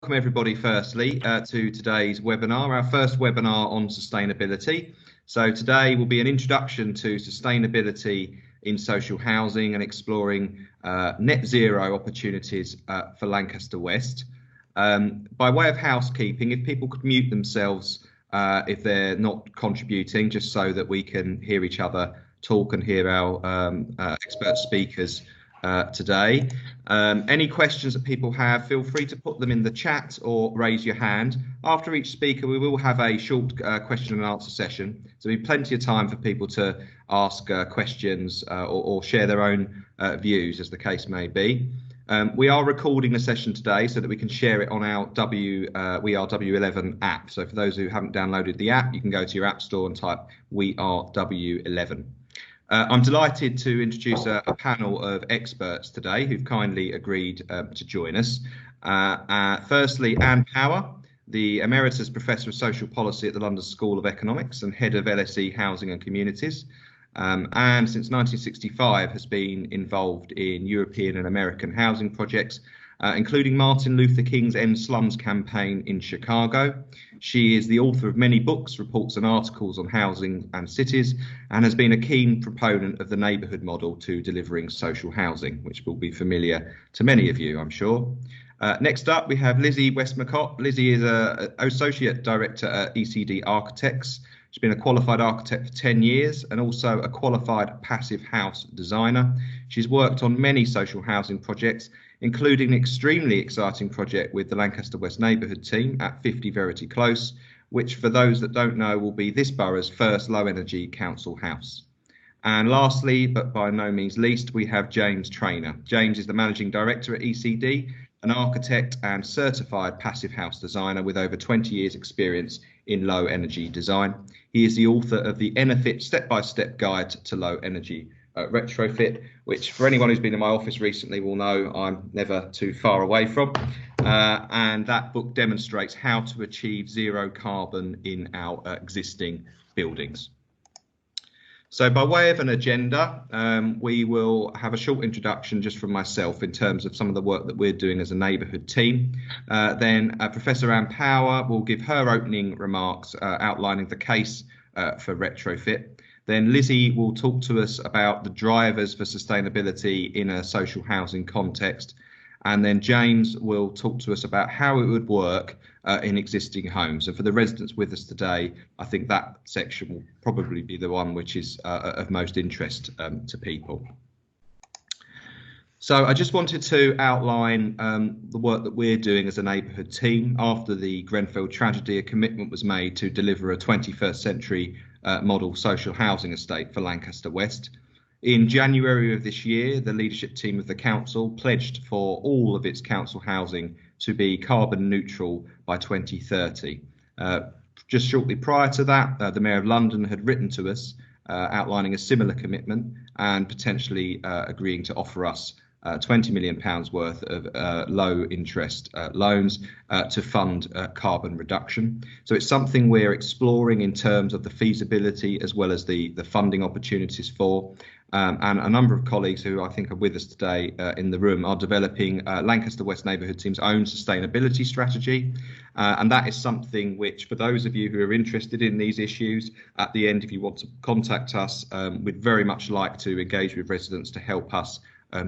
Welcome everybody firstly to today's webinar, our first webinar on sustainability. So today will be an introduction to sustainability in social housing and exploring net zero opportunities for Lancaster West. By way of housekeeping, if people could mute themselves if they're not contributing, just so that we can hear each other talk and hear our expert speakers today. Any questions that people have, feel free to put them in the chat or raise your hand. After each speaker, we will have a short question and answer session. So there'll be plenty of time for people to ask questions or share their own views, as the case may be. We are recording the session today so that we can share it on our We Are W11 app. So for those who haven't downloaded the app, you can go to your app store and type We Are W11. I'm delighted to introduce a panel of experts today who've kindly agreed to join us. Firstly, Anne Power, the Emeritus Professor of Social Policy at the London School of Economics and Head of LSE Housing and Communities, and since 1965 has been involved in European and American housing projects, including Martin Luther King's End Slums campaign in Chicago. She is the author of many books, reports and articles on housing and cities, and has been a keen proponent of the neighbourhood model to delivering social housing, which will be familiar to many of you, I'm sure. Next up, we have Lizzy Westmacott. Lizzy is an Associate Director at ECD Architects. She's been a qualified architect for 10 years and also a qualified passive house designer. She's worked on many social housing projects, including an extremely exciting project with the Lancaster West Neighbourhood Team at 50 Verity Close, which for those that don't know will be this borough's first low energy council house. And lastly, but by no means least, we have James Traynor. James is the Managing Director at ECD, an architect and certified passive house designer with over 20 years experience in low energy design. He is the author of the EnerPhit step-by-step guide to low energy retrofit, which for anyone who's been in my office recently will know I'm never too far away from. And that book demonstrates how to achieve zero carbon in our existing buildings. So by way of an agenda, we will have a short introduction just from myself in terms of some of the work that we're doing as a neighbourhood team. Then Professor Anne Power will give her opening remarks outlining the case for retrofit. Then Lizzy will talk to us about the drivers for sustainability in a social housing context. And then James will talk to us about how it would work in existing homes. And for the residents with us today, I think that section will probably be the one which is of most interest to people. So I just wanted to outline the work that we're doing as a neighbourhood team. After the Grenfell tragedy, a commitment was made to deliver a 21st century model social housing estate for Lancaster West. In January of this year, the leadership team of the council pledged for all of its council housing to be carbon neutral by 2030. Just shortly prior to that, the Mayor of London had written to us outlining a similar commitment and potentially agreeing to offer us £20 million worth of low interest loans to fund carbon reduction. So it's something we're exploring in terms of the feasibility as well as the funding opportunities for. And a number of colleagues who I think are with us today in the room are developing Lancaster West Neighbourhood Team's own sustainability strategy. And that is something which, for those of you who are interested in these issues, at the end, if you want to contact us, we'd very much like to engage with residents to help us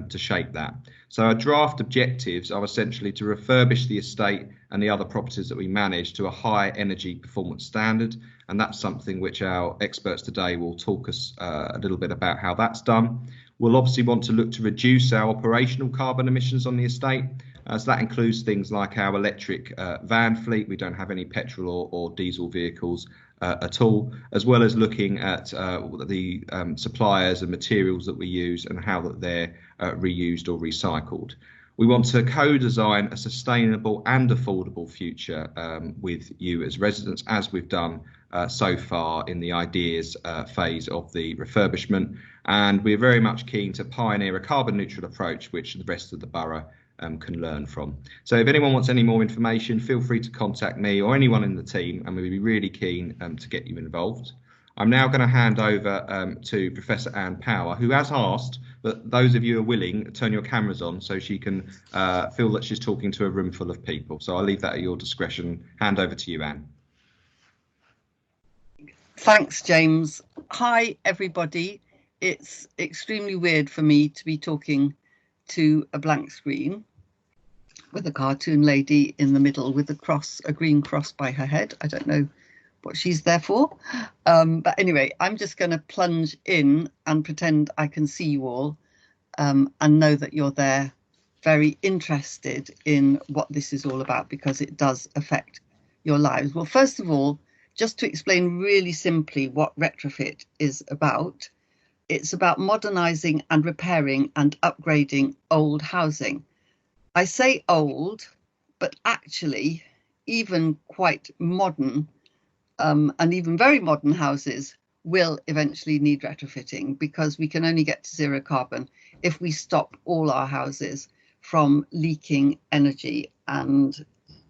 to shape that. So our draft objectives are essentially to refurbish the estate and the other properties that we manage to a high energy performance standard. And that's something which our experts today will talk us a little bit about how that's done. We'll obviously want to look to reduce our operational carbon emissions on the estate. So that includes things like our electric van fleet. We don't have any petrol or diesel vehicles at all, as well as looking at the suppliers and materials that we use and how that they're reused or recycled. We want to co-design a sustainable and affordable future with you as residents, as we've done so far in the ideas phase of the refurbishment. And we're very much keen to pioneer a carbon neutral approach, which the rest of the borough can learn from. So if anyone wants any more information, feel free to contact me or anyone in the team, and we'll be really keen to get you involved. I'm now going to hand over to Professor Anne Power, who has asked that those of you who are willing, turn your cameras on so she can feel that she's talking to a room full of people. So I'll leave that at your discretion. Hand over to you, Anne. Thanks, James. Hi, everybody. It's extremely weird for me to be talking to a blank screen with a cartoon lady in the middle with a green cross by her head. I don't know what she's there for. But anyway, I'm just going to plunge in and pretend I can see you all and know that you're there, very interested in what this is all about, because it does affect your lives. Well, first of all, just to explain really simply what retrofit is about, it's about modernising and repairing and upgrading old housing. I say old, but actually even quite modern and even very modern houses will eventually need retrofitting, because we can only get to zero carbon if we stop all our houses from leaking energy and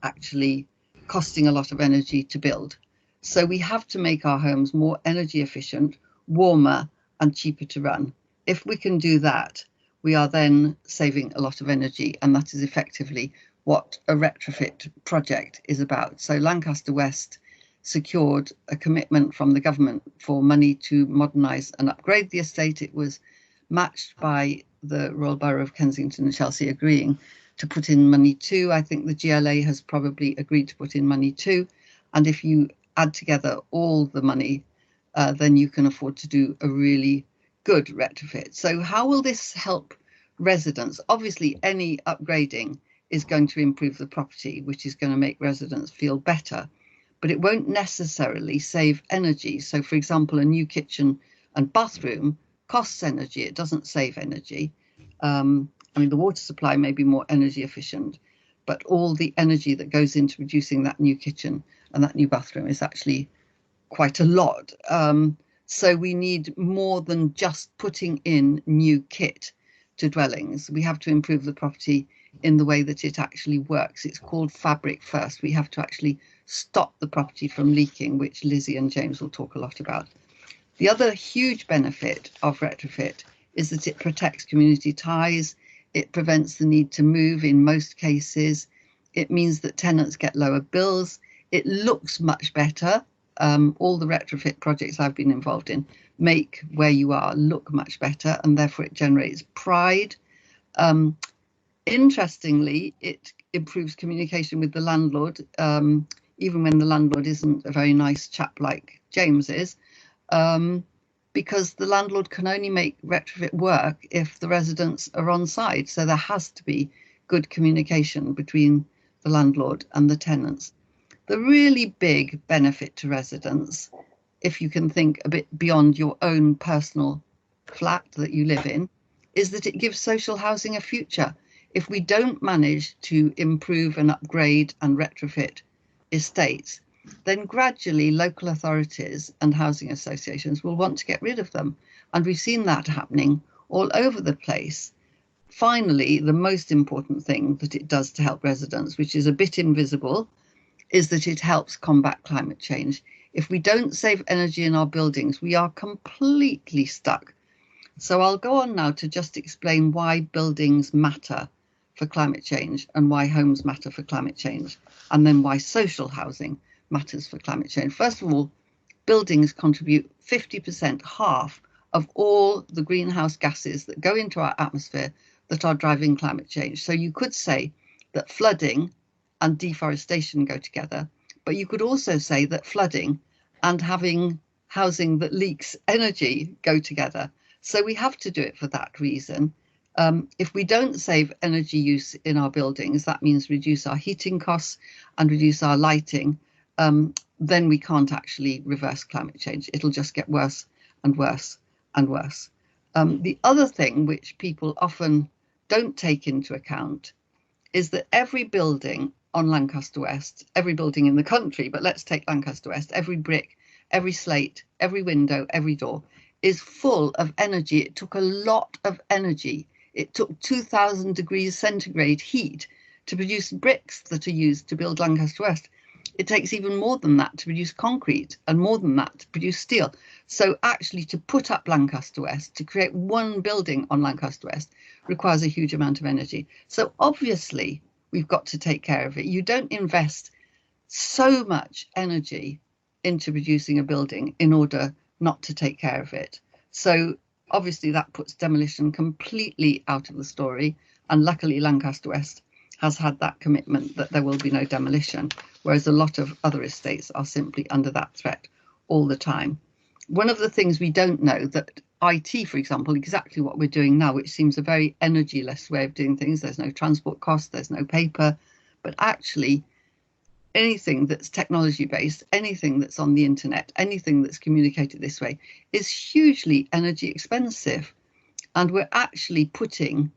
actually costing a lot of energy to build. So we have to make our homes more energy efficient, warmer and cheaper to run. If we can do that, we are then saving a lot of energy, and that is effectively what a retrofit project is about. So Lancaster West secured a commitment from the government for money to modernise and upgrade the estate. It was matched by the Royal Borough of Kensington and Chelsea agreeing to put in money too. I think the GLA has probably agreed to put in money too. And if you add together all the money, then you can afford to do a really good retrofit. So how will this help residents? Obviously, any upgrading is going to improve the property, which is going to make residents feel better, but it won't necessarily save energy. So, for example, a new kitchen and bathroom costs energy. It doesn't save energy. I mean, the water supply may be more energy efficient, but all the energy that goes into producing that new kitchen and that new bathroom is actually quite a lot. So we need more than just putting in new kit to dwellings. We have to improve the property in the way that it actually works. It's called fabric first. We have to actually stop the property from leaking, which Lizzy and James will talk a lot about. The other huge benefit of retrofit is that it protects community ties. It prevents the need to move in most cases. It means that tenants get lower bills. It looks much better. All the retrofit projects I've been involved in make where you are look much better, and therefore it generates pride. Interestingly, it improves communication with the landlord, even when the landlord isn't a very nice chap like James is, because the landlord can only make retrofit work if the residents are on side. So there has to be good communication between the landlord and the tenants. The really big benefit to residents, if you can think a bit beyond your own personal flat that you live in, is that it gives social housing a future. If we don't manage to improve and upgrade and retrofit estates, then gradually local authorities and housing associations will want to get rid of them. And we've seen that happening all over the place. Finally, the most important thing that it does to help residents, which is a bit invisible, is that it helps combat climate change. If we don't save energy in our buildings, we are completely stuck. So I'll go on now to just explain why buildings matter for climate change and why homes matter for climate change, and then why social housing matters for climate change. First of all, buildings contribute 50%, half of all the greenhouse gases that go into our atmosphere that are driving climate change. So you could say that flooding and deforestation go together, but you could also say that flooding and having housing that leaks energy go together. So we have to do it for that reason. If we don't save energy use in our buildings, that means reduce our heating costs and reduce our lighting, then we can't actually reverse climate change. It'll just get worse and worse and worse. The other thing which people often don't take into account is that every building on Lancaster West, every building in the country, but let's take Lancaster West, every brick, every slate, every window, every door is full of energy. It took a lot of energy. It took 2000 degrees centigrade heat to produce bricks that are used to build Lancaster West. it takes even more than that to produce concrete and more than that to produce steel. So actually to put up Lancaster West, to create one building on Lancaster West, requires a huge amount of energy. So obviously we've got to take care of it. You don't invest so much energy into producing a building in order not to take care of it. So obviously that puts demolition completely out of the story. And luckily Lancaster West has had that commitment that there will be no demolition, whereas a lot of other estates are simply under that threat all the time. One of the things we don't know, that IT, for example, exactly what we're doing now, which seems a very energy-less way of doing things. There's no transport cost, there's no paper, but actually anything that's technology-based, anything that's on the internet, anything that's communicated this way is hugely energy expensive. And we're actually putting,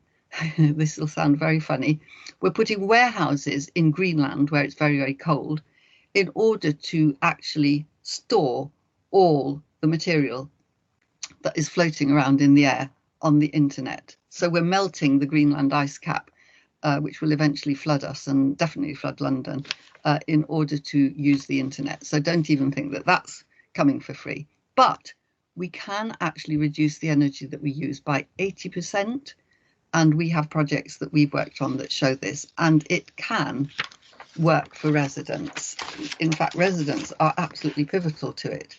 this will sound very funny, we're putting warehouses in Greenland where it's very, very cold in order to actually store all the material that is floating around in the air on the internet. So we're melting the Greenland ice cap, which will eventually flood us and definitely flood London, in order to use the internet. So don't even think that that's coming for free. But we can actually reduce the energy that we use by 80%. And we have projects that we've worked on that show this, and it can work for residents. In fact, residents are absolutely pivotal to it.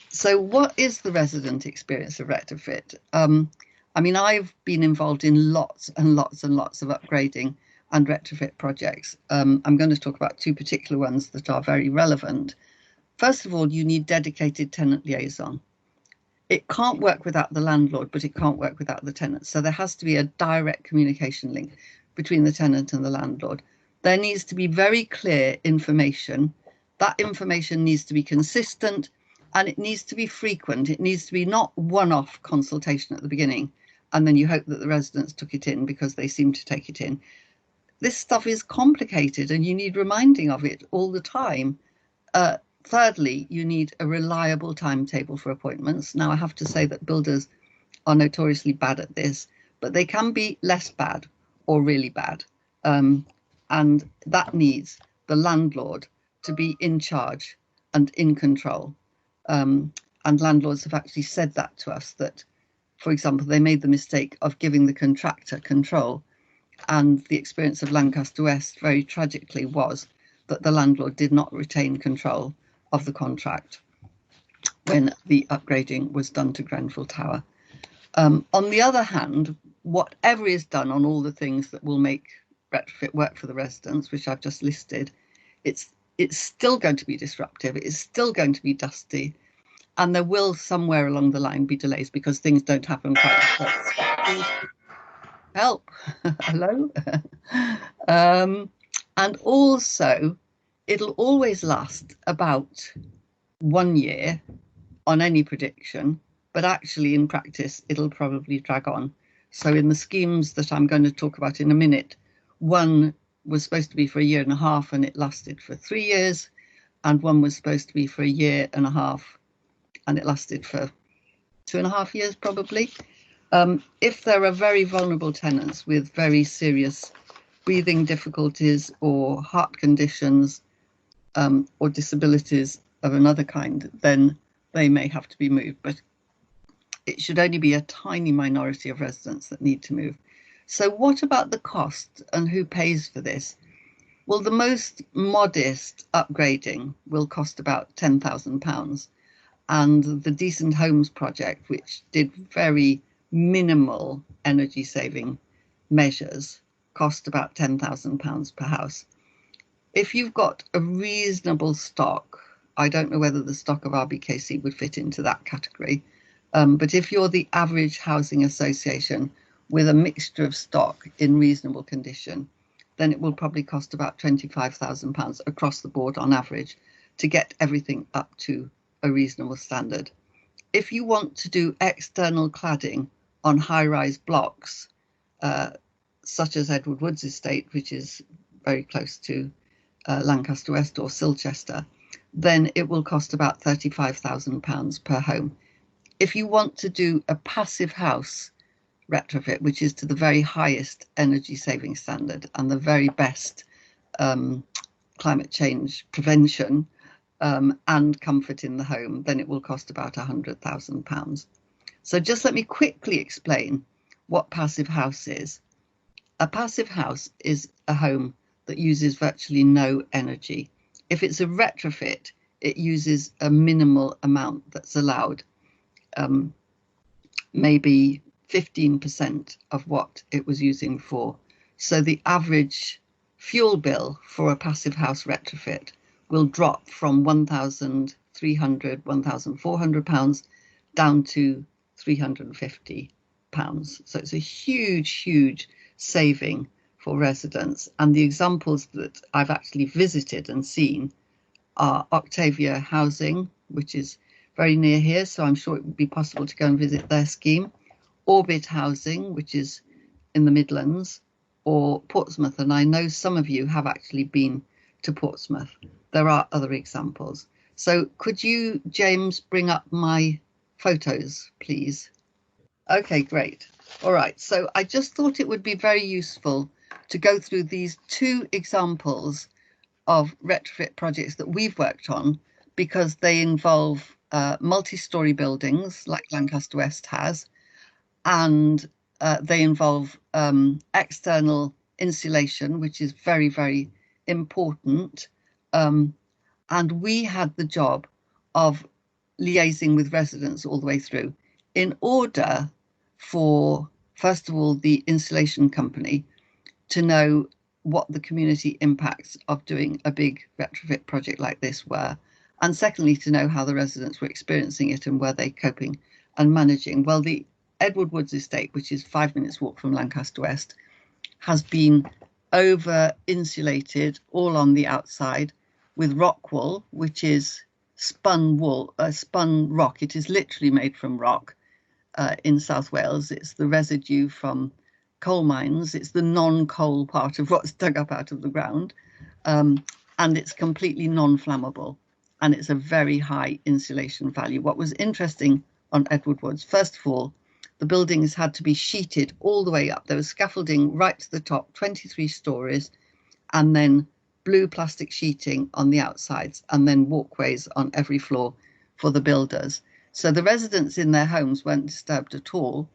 So what is the resident experience of retrofit? I mean, I've been involved in lots and lots and lots of upgrading and retrofit projects. I'm going to talk about two particular ones that are very relevant. First of all, you need dedicated tenant liaison. It can't work without the landlord, but it can't work without the tenant. So there has to be a direct communication link between the tenant and the landlord. There needs to be very clear information. That information needs to be consistent and it needs to be frequent. It needs to be not one-off consultation at the beginning, and then you hope that the residents took it in because they seem to take it in. This stuff is complicated and you need reminding of it all the time. Thirdly, you need a reliable timetable for appointments. Now, I have to say that builders are notoriously bad at this, but they can be less bad or really bad. And that needs the landlord to be in charge and in control. And landlords have actually said that to us, that, for example, they made the mistake of giving the contractor control. And the experience of Lancaster West, very tragically, was that the landlord did not retain control of the contract when the upgrading was done to Grenfell Tower. On the other hand, whatever is done on all the things that will make retrofit work for the residents, which I've just listed, it's still going to be disruptive, it is still going to be dusty, and there will somewhere along the line be delays because things don't happen quite as expected. Help, hello. And also, it'll always last about 1 year on any prediction, but actually in practice, it'll probably drag on. So in the schemes that I'm going to talk about in a minute, one was supposed to be for 1.5 years and it lasted for 3 years, and one was supposed to be for 1.5 years and it lasted for 2.5 years probably. If there are very vulnerable tenants with very serious breathing difficulties or heart conditions or disabilities of another kind, then they may have to be moved, but it should only be a tiny minority of residents that need to move. So what about the cost and who pays for this? Well, the most modest upgrading will cost about £10,000, and the Decent Homes project, which did very minimal energy saving measures, cost about £10,000 per house. If you've got a reasonable stock, I don't know whether the stock of RBKC would fit into that category, but if you're the average housing association with a mixture of stock in reasonable condition, then it will probably cost about £25,000 across the board on average to get everything up to a reasonable standard. If you want to do external cladding on high-rise blocks, such as Edward Wood's estate, which is very close to Lancaster West or Silchester, then it will cost about £35,000 per home. If you want to do a passive house retrofit, which is to the very highest energy saving standard and the very best climate change prevention and comfort in the home, then it will cost about £100,000. So just let me quickly explain what passive house is. A passive house is a home that uses virtually no energy. If it's a retrofit, it uses a minimal amount that's allowed, maybe 15% of what it was using before. So the average fuel bill for a passive house retrofit will drop from £1,300, £1,400 down to £350. So it's a huge saving for residents. And the examples that I've actually visited and seen are Octavia Housing, which is very near here, so I'm sure it would be possible to go and visit their scheme, Orbit Housing, which is in the Midlands, or Portsmouth. And I know some of you have actually been to Portsmouth. There are other examples. So could you, James, bring up my photos, please? Okay, great. All right, so I just thought it would be very useful to go through these two examples of retrofit projects that we've worked on, because they involve multi-storey buildings like Lancaster West has, and they involve external insulation, which is very important. And we had the job of liaising with residents all the way through in order for, first of all, the insulation company to know what the community impacts of doing a big retrofit project like this were, and secondly, to know how the residents were experiencing it and were they coping and managing. Well, the Edward Woods Estate, which is 5 minutes walk from Lancaster West, has been over insulated all on the outside with rock wool, which is spun rock. It is literally made from rock in South Wales. It's the residue from coal mines. It's the non-coal part of what's dug up out of the ground, and it's completely non-flammable, and it's a very high insulation value. What was interesting on Edward Woods, first of all, the buildings had to be sheeted all the way up. There was scaffolding right to the top, 23 stories, and then blue plastic sheeting on the outsides, and then walkways on every floor for the builders. So the residents in their homes weren't disturbed at all.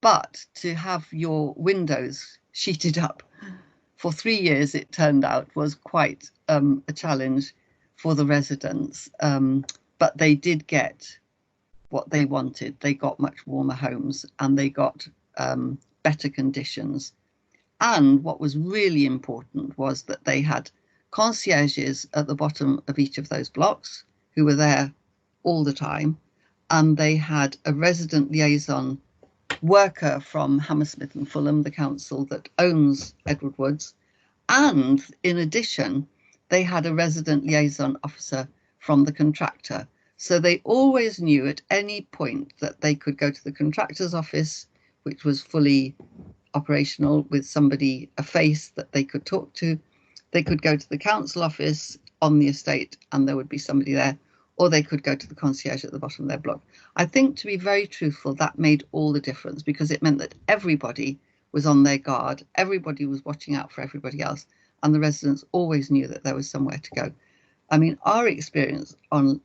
But to have your windows sheeted up for 3 years, it turned out, was quite a challenge for the residents. But they did get what they wanted. They got much warmer homes, and they got better conditions. And what was really important was that they had concierges at the bottom of each of those blocks who were there all the time. And they had a resident liaison worker from Hammersmith and Fulham, the council that owns Edward Woods. And in addition, they had a resident liaison officer from the contractor. So they always knew at any point that they could go to the contractor's office, which was fully operational with somebody, a face that they could talk to. They could go to the council office on the estate and there would be somebody there, or they could go to the concierge at the bottom of their block. I think, to be very truthful, that made all the difference, because it meant that everybody was on their guard, everybody was watching out for everybody else, and the residents always knew that there was somewhere to go. I mean, our experience on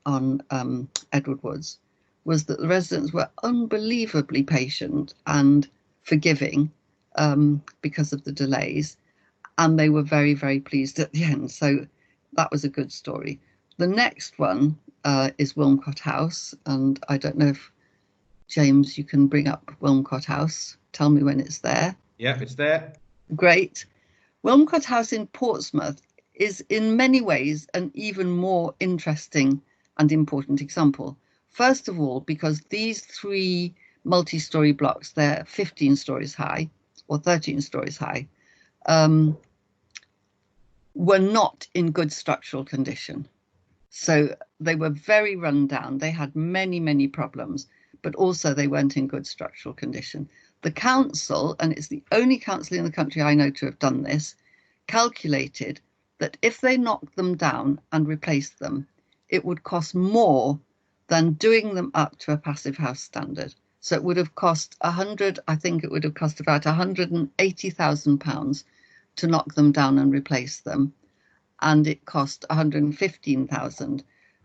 Edward Woods was that the residents were unbelievably patient and forgiving because of the delays, and they were very pleased at the end. So that was a good story. The next one is Wilmcott House, and I don't know if, James, you can bring up Wilmcott House. Tell me when it's there. Yeah, it's there. Great. Wilmcott House in Portsmouth is in many ways an even more interesting and important example. First of all, because these 3 multi-storey blocks, they're 15 stories high or 13 stories high, were not in good structural condition. So they were very run down. They had many problems, but also they weren't in good structural condition. The council, and it's the only council in the country I know to have done this, calculated that if they knocked them down and replaced them, it would cost more than doing them up to a passive house standard. So it would have cost about £180,000 to knock them down and replace them. and it cost 115,000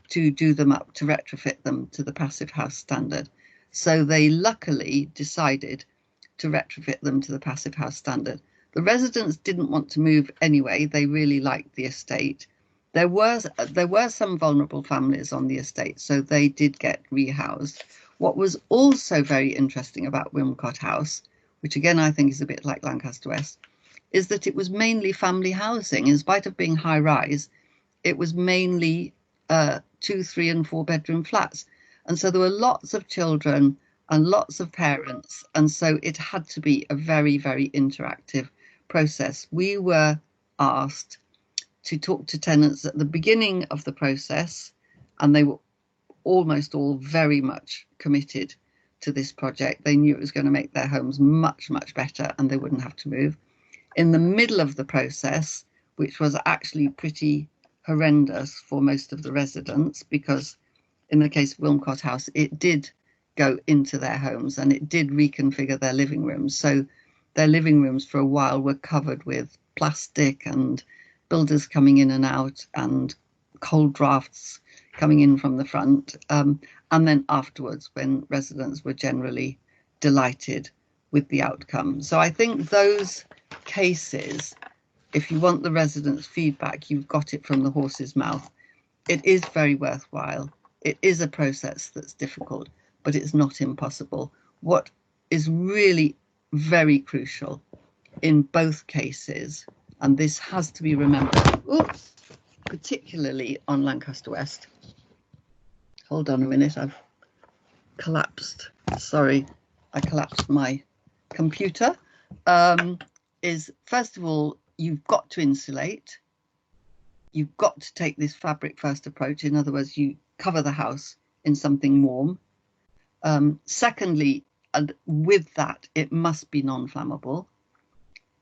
to do them up, to retrofit them to the Passive House standard. So they luckily decided to retrofit them to the Passive House standard. The residents didn't want to move anyway. They really liked the estate. There were some vulnerable families on the estate, so they did get rehoused. What was also very interesting about Westmacott House, which again I think is a bit like Lancaster West, is that it was mainly family housing. In spite of being high rise, it was mainly 2, 3 and 4 bedroom flats. And so there were lots of children and lots of parents. And so it had to be a very, very interactive process. We were asked to talk to tenants at the beginning of the process, and they were almost all very much committed to this project. They knew it was going to make their homes much, much better and they wouldn't have to move. In the middle of the process, which was actually pretty horrendous for most of the residents, because in the case of Westmacott House, it did go into their homes and it did reconfigure their living rooms. So their living rooms for a while were covered with plastic and builders coming in and out and cold drafts coming in from the front. And then afterwards, when residents were generally delighted with the outcome. So I think those cases, if you want the residents' feedback, you've got it from the horse's mouth. It is very worthwhile. It is a process that's difficult, but it's not impossible. What is really very crucial in both cases, and this has to be remembered, particularly on Lancaster West. Hold on a minute, I've collapsed. Sorry, I collapsed my computer. Is first of all, you've got to insulate. You've got to take this fabric first approach. In other words, you cover the house in something warm. Secondly, and with that, it must be non-flammable.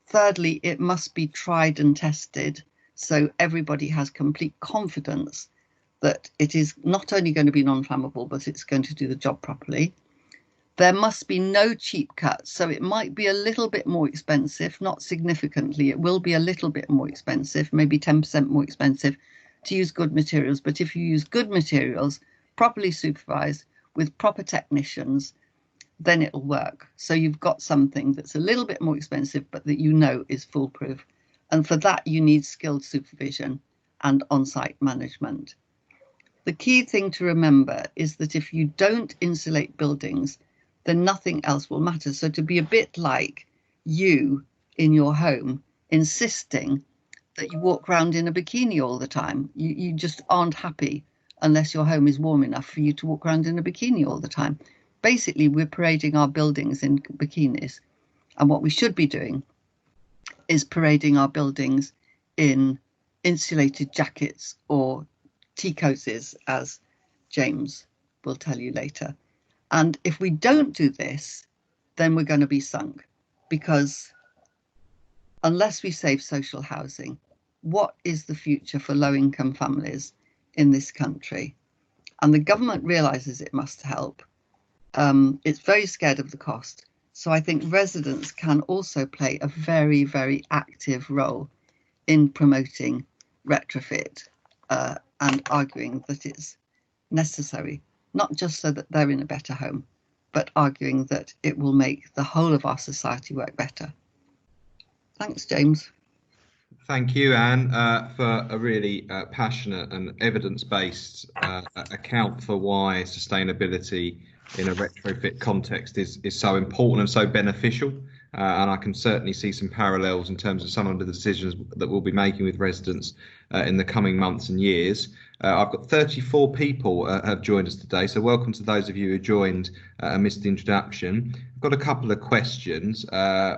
Thirdly, it must be tried and tested, so everybody has complete confidence that it is not only going to be non-flammable, but it's going to do the job properly. There must be no cheap cuts, so it might be a little bit more expensive, not significantly. It will be a little bit more expensive, maybe 10% more expensive to use good materials. But if you use good materials, properly supervised, with proper technicians, then it'll work. So you've got something that's a little bit more expensive, but that you know is foolproof. And for that, you need skilled supervision and on-site management. The key thing to remember is that if you don't insulate buildings, then nothing else will matter. So to be a bit like you in your home, insisting that you walk around in a bikini all the time, you just aren't happy unless your home is warm enough for you to walk around in a bikini all the time. Basically, we're parading our buildings in bikinis. And what we should be doing is parading our buildings in insulated jackets or tea coats, as James will tell you later. And if we don't do this, then we're going to be sunk, because unless we save social housing, what is the future for low-income families in this country? And the government realises it must help. It's very scared of the cost. So I think residents can also play a very, very active role in promoting retrofit and arguing that it's necessary, not just so that they're in a better home, but arguing that it will make the whole of our society work better. Thanks, James. Thank you, Anne, for a really passionate and evidence-based account for why sustainability in a retrofit context is so important and so beneficial. And I can certainly see some parallels in terms of some of the decisions that we'll be making with residents in the coming months and years. I've got 34 people have joined us today, so welcome to those of you who joined and missed the introduction. I've got a couple of questions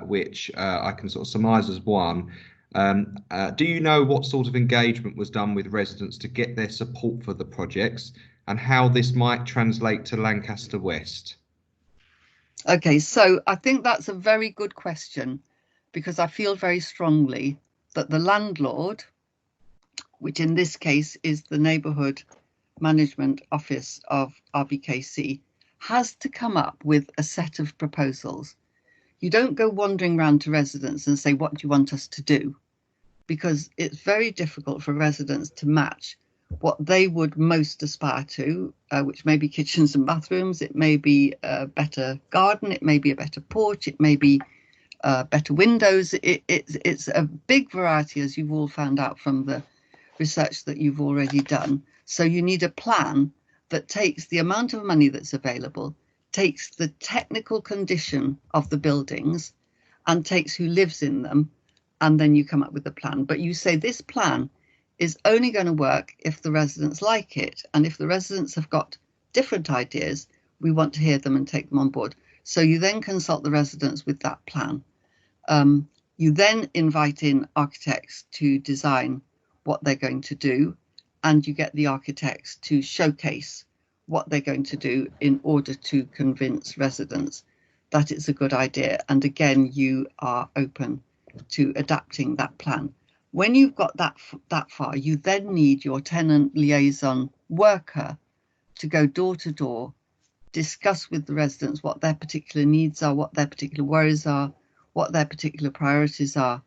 which I can sort of surmise as one. Do you know what sort of engagement was done with residents to get their support for the projects, and how this might translate to Lancaster West? Okay, so I think that's a very good question, because I feel very strongly that the landlord, which in this case is the Neighbourhood Management Office of RBKC, has to come up with a set of proposals. You don't go wandering around to residents and say, what do you want us to do? because it's very difficult for residents to match what they would most aspire to, which may be kitchens and bathrooms, it may be a better garden, it may be a better porch, it may be better windows. It's a big variety, as you've all found out from the research that you've already done. So you need a plan that takes the amount of money that's available, takes the technical condition of the buildings, and takes who lives in them, and then you come up with a plan. But you say this plan is only going to work if the residents like it. And if the residents have got different ideas, we want to hear them and take them on board. So you then consult the residents with that plan. You then invite in architects to design what they're going to do, and you get the architects to showcase what they're going to do in order to convince residents that it's a good idea. And again, you are open to adapting that plan. When you've got that far, you then need your tenant liaison worker to go door to door, discuss with the residents what their particular needs are, what their particular worries are, what their particular priorities are,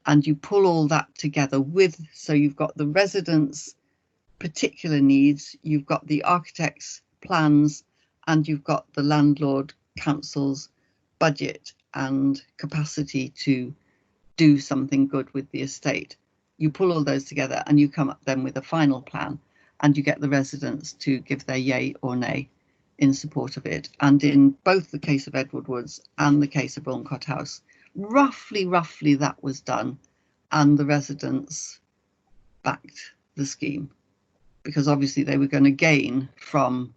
and you pull all that together so you've got the residents' particular needs, you've got the architect's plans, and you've got the landlord council's budget and capacity to do something good with the estate. You pull all those together and you come up then with a final plan, and you get the residents to give their yay or nay in support of it. And in both the case of Edward Woods and the case of Wilmcott House, roughly that was done, and the residents backed the scheme, because obviously they were going to gain from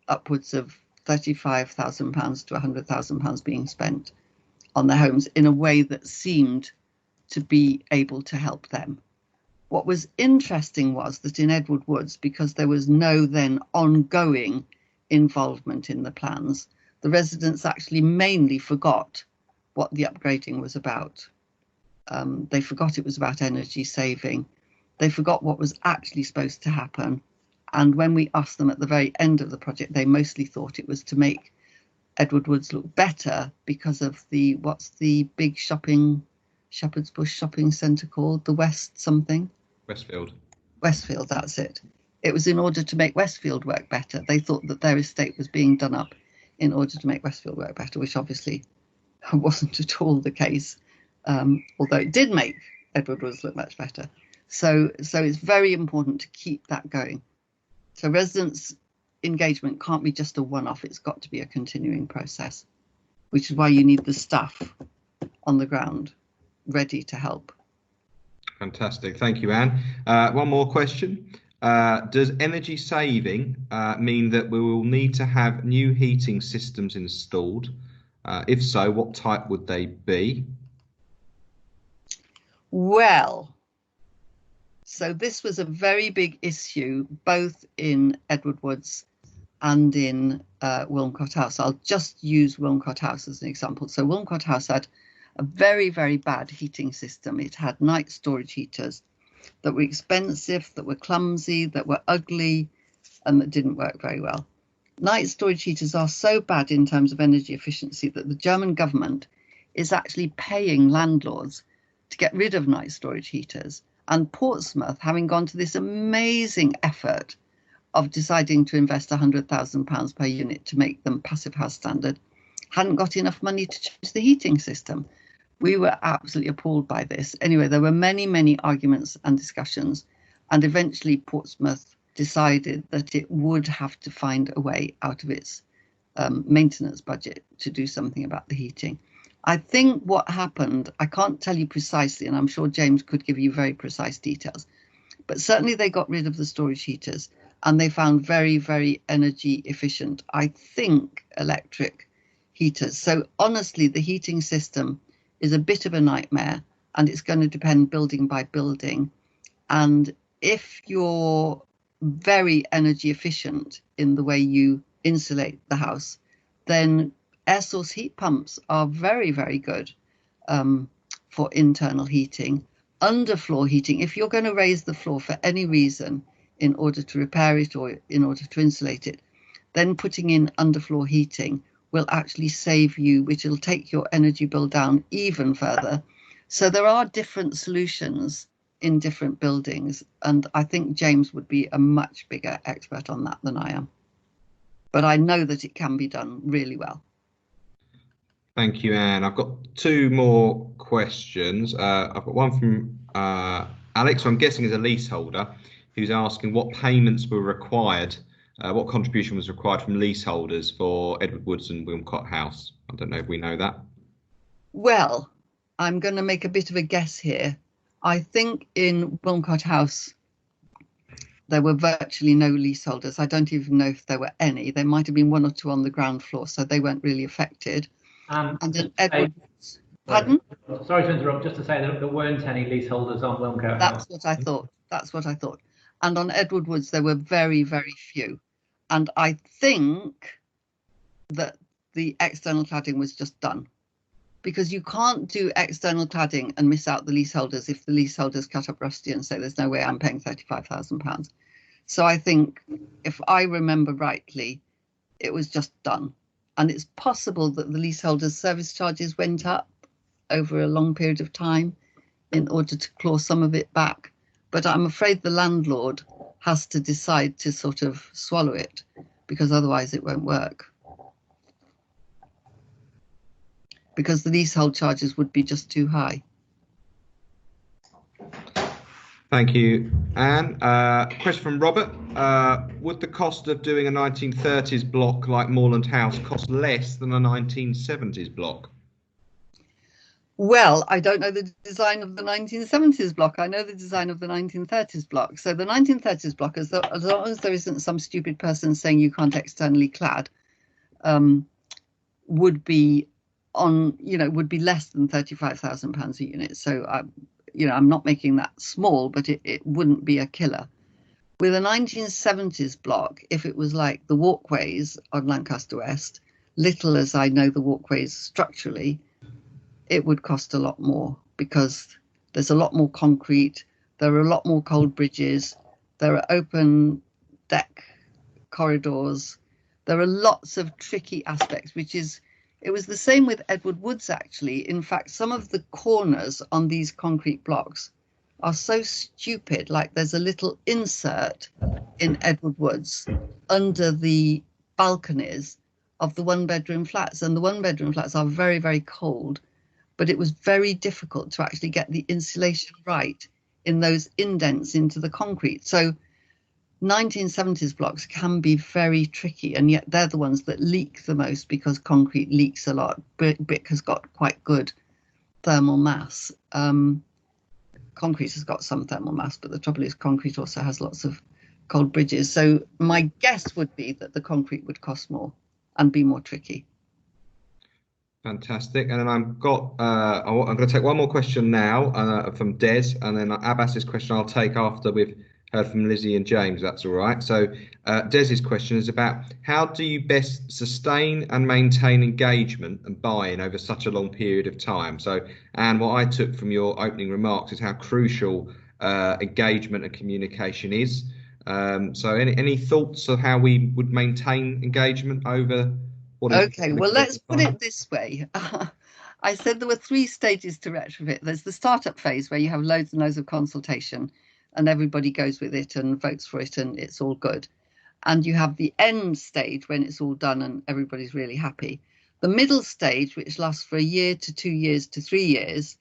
upwards of £35,000 to £100,000 being spent on their homes in a way that seemed to be able to help them. What was interesting was that in Edward Woods, because there was no then ongoing involvement in the plans, the residents actually mainly forgot what the upgrading was about. They forgot it was about energy saving. They forgot what was actually supposed to happen. And when we asked them at the very end of the project, they mostly thought it was to make Edward Woods look better because of what's the big Shepherd's Bush shopping centre called? The West something? Westfield, that's it. It was in order to make Westfield work better. They thought that their estate was being done up in order to make Westfield work better, which obviously wasn't at all the case, although it did make Edward Woods look much better. So it's very important to keep that going. So residents' engagement can't be just a one-off, it's got to be a continuing process, which is why you need the staff on the ground ready to help. Fantastic, thank you, Anne. One more question. Does energy saving mean that we will need to have new heating systems installed? If so, what type would they be? Well, so this was a very big issue, both in Edward Woods and in Wilmcott House. I'll just use Wilmcott House as an example. So Wilmcott House had a very, very bad heating system. It had night storage heaters that were expensive, that were clumsy, that were ugly, and that didn't work very well. Night storage heaters are so bad in terms of energy efficiency that the German government is actually paying landlords to get rid of night storage heaters. And Portsmouth, having gone to this amazing effort of deciding to invest £100,000 per unit to make them passive house standard, hadn't got enough money to change the heating system. We were absolutely appalled by this. Anyway, there were many arguments and discussions, and eventually Portsmouth decided that it would have to find a way out of its maintenance budget to do something about the heating. I think what happened, I can't tell you precisely, and I'm sure James could give you very precise details, but certainly they got rid of the storage heaters and they found very, very energy efficient, I think, electric heaters. So honestly, the heating system is a bit of a nightmare, and it's going to depend building by building. And if you're very energy efficient in the way you insulate the house, then air source heat pumps are very, very good for internal heating. Underfloor heating, if you're going to raise the floor for any reason in order to repair it or in order to insulate it, then putting in underfloor heating will actually save you, which will take your energy bill down even further. So there are different solutions in different buildings, and I think James would be a much bigger expert on that than I am. But I know that it can be done really well. Thank you, Anne. I've got two more questions. I've got one from Alex, who I'm guessing is a leaseholder, who's asking what payments were required, what contribution was required from leaseholders for Edward Woods and Wilmcott House. I don't know if we know that. Well, I'm going to make a bit of a guess here. I think in Wilmcott House, there were virtually no leaseholders. I don't even know if there were any. There might have been one or two on the ground floor, so they weren't really affected. And in Edward Woods, pardon? Sorry to interrupt, just to say that there weren't any leaseholders on Wilmcott House. That's what I thought. That's what I thought. And on Edward Woods, there were very, very few. And I think that the external cladding was just done, because you can't do external cladding and miss out the leaseholders if the leaseholders cut up rusty and say there's no way I'm paying £35,000. So I think, if I remember rightly, it was just done. And it's possible that the leaseholders' service charges went up over a long period of time in order to claw some of it back. But I'm afraid the landlord has to decide to sort of swallow it, because otherwise it won't work. Because the leasehold charges would be just too high. Thank you, Anne. Question from Robert. Would the cost of doing a 1930s block like Moorland House cost less than a 1970s block? Well, I don't know the design of the 1970s block. I know the design of the 1930s block. So the 1930s block, as long as there isn't some stupid person saying you can't externally clad, would be on, would be less than £35,000 a unit. So I'm not making that small, but it wouldn't be a killer. With a 1970s block, if it was like the walkways on Lancaster West, little as I know the walkways structurally, it would cost a lot more, because there's a lot more concrete, there are a lot more cold bridges, there are open deck corridors, there are lots of tricky aspects, it was the same with Edward Woods, actually. In fact, some of the corners on these concrete blocks are so stupid, like there's a little insert in Edward Woods under the balconies of the one-bedroom flats, and the one-bedroom flats are very, very cold, but it was very difficult to actually get the insulation right in those indents into the concrete. So 1970s blocks can be very tricky, and yet they're the ones that leak the most, because concrete leaks a lot. Brick has got quite good thermal mass. Concrete has got some thermal mass, but the trouble is concrete also has lots of cold bridges. So my guess would be that the concrete would cost more and be more tricky. Fantastic. And then I'm going to take one more question now from Des, and then Abbas's question I'll take after we've heard from Lizzie and James. That's all right. So Des's question is about how do you best sustain and maintain engagement and buy-in over such a long period of time? So, Anne, what I took from your opening remarks is how crucial engagement and communication is. So any thoughts of how we would maintain engagement over what is... Okay, well, let's put it this way. I said there were 3 stages to retrofit. There's the startup phase, where you have loads and loads of consultation and everybody goes with it and votes for it and it's all good. And you have the end stage when it's all done and everybody's really happy. The middle stage, which lasts for a year to 2 years to 3 years,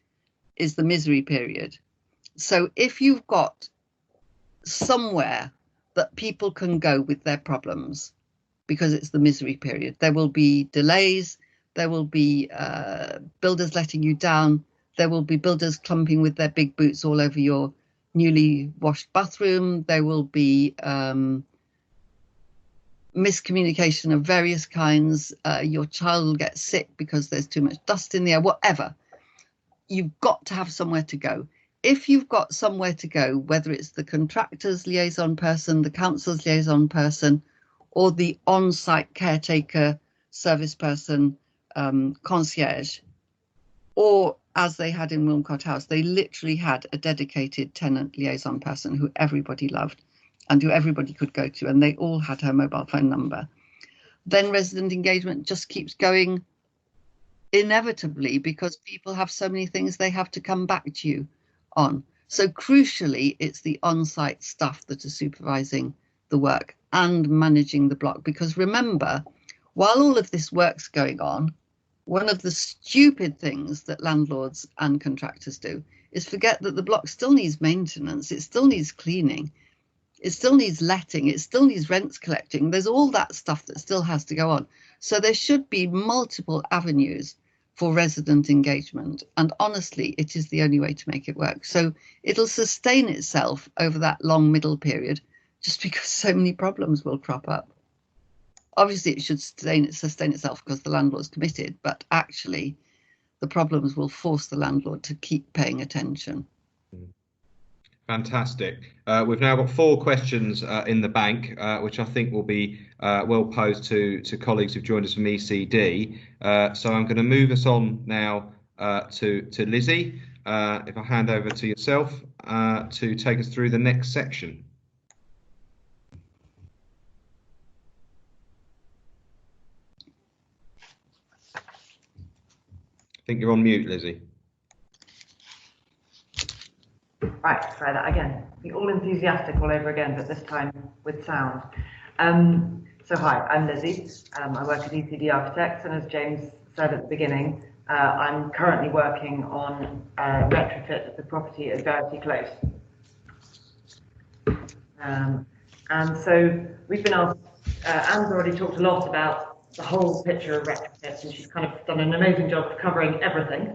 is the misery period. So if you've got somewhere that people can go with their problems, because it's the misery period, there will be delays, there will be builders letting you down, there will be builders clumping with their big boots all over your newly washed bathroom, there will be miscommunication of various kinds, your child will get sick because there's too much dust in the air, whatever. You've got to have somewhere to go. If you've got somewhere to go, whether it's the contractor's liaison person, the council's liaison person, or the on-site caretaker, service person, concierge, or as they had in Wilmcott House, they literally had a dedicated tenant liaison person who everybody loved and who everybody could go to, and they all had her mobile phone number. Then resident engagement just keeps going inevitably, because people have so many things they have to come back to you on. So crucially, it's the on-site staff that are supervising the work and managing the block. Because remember, while all of this work's going on, one of the stupid things that landlords and contractors do is forget that the block still needs maintenance, it still needs cleaning, it still needs letting, it still needs rents collecting. There's all that stuff that still has to go on. So there should be multiple avenues for resident engagement. And honestly, it is the only way to make it work. So it'll sustain itself over that long middle period, just because so many problems will crop up. Obviously, it should sustain itself because the landlord's committed, but actually the problems will force the landlord to keep paying attention. Fantastic. We've now got 4 questions in the bank, which I think will be well posed to colleagues who've joined us from ECD. So I'm going to move us on now to Lizzy. If I hand over to yourself to take us through the next section. I think you're on mute, Lizzy. Right, try that again. Be all enthusiastic all over again, but this time with sound. So hi, I'm Lizzy. I work at ECD Architects, and as James said at the beginning, I'm currently working on a retrofit of the property at Verity Close. And so we've been asked, Anne's already talked a lot about the whole picture of retrofit, and she's kind of done an amazing job of covering everything.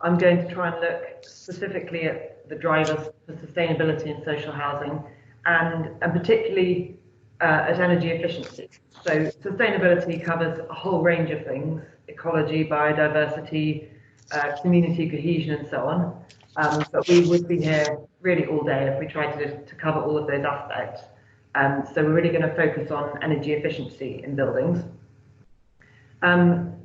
I'm going to try and look specifically at the drivers for sustainability in social housing, and particularly at energy efficiency. So sustainability covers a whole range of things: ecology, biodiversity, community cohesion, and so on. But we would be here really all day if we tried to cover all of those aspects. So we're really going to focus on energy efficiency in buildings.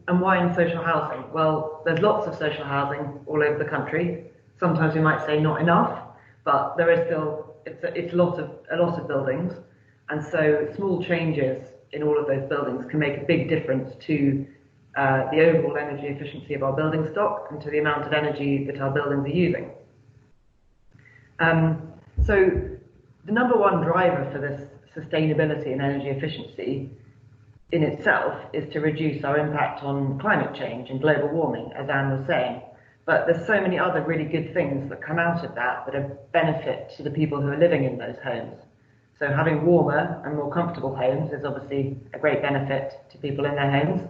And why in social housing? Well, there's lots of social housing all over the country. Sometimes we might say not enough, but there is still, it's a lot of buildings. And so small changes in all of those buildings can make a big difference to the overall energy efficiency of our building stock and to the amount of energy that our buildings are using. So the number one driver for this sustainability and energy efficiency in itself is to reduce our impact on climate change and global warming, as Anne was saying. But there's so many other really good things that come out of that are benefit to the people who are living in those homes. So having warmer and more comfortable homes is obviously a great benefit to people in their homes.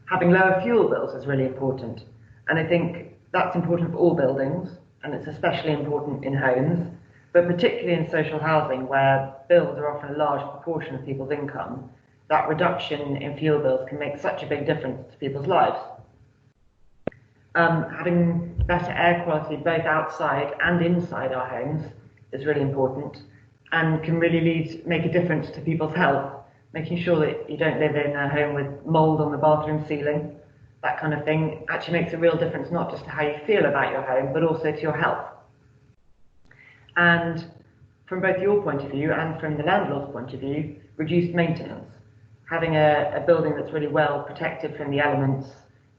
Having lower fuel bills is really important. And I think that's important for all buildings, and it's especially important in homes, but particularly in social housing, where bills are often a large proportion of people's income. That reduction in fuel bills can make such a big difference to people's lives. Having better air quality both outside and inside our homes is really important, and can really make a difference to people's health, making sure that you don't live in a home with mould on the bathroom ceiling. That kind of thing actually makes a real difference, not just to how you feel about your home, but also to your health. And from both your point of view and from the landlord's point of view, reduced maintenance. Having a building that's really well protected from the elements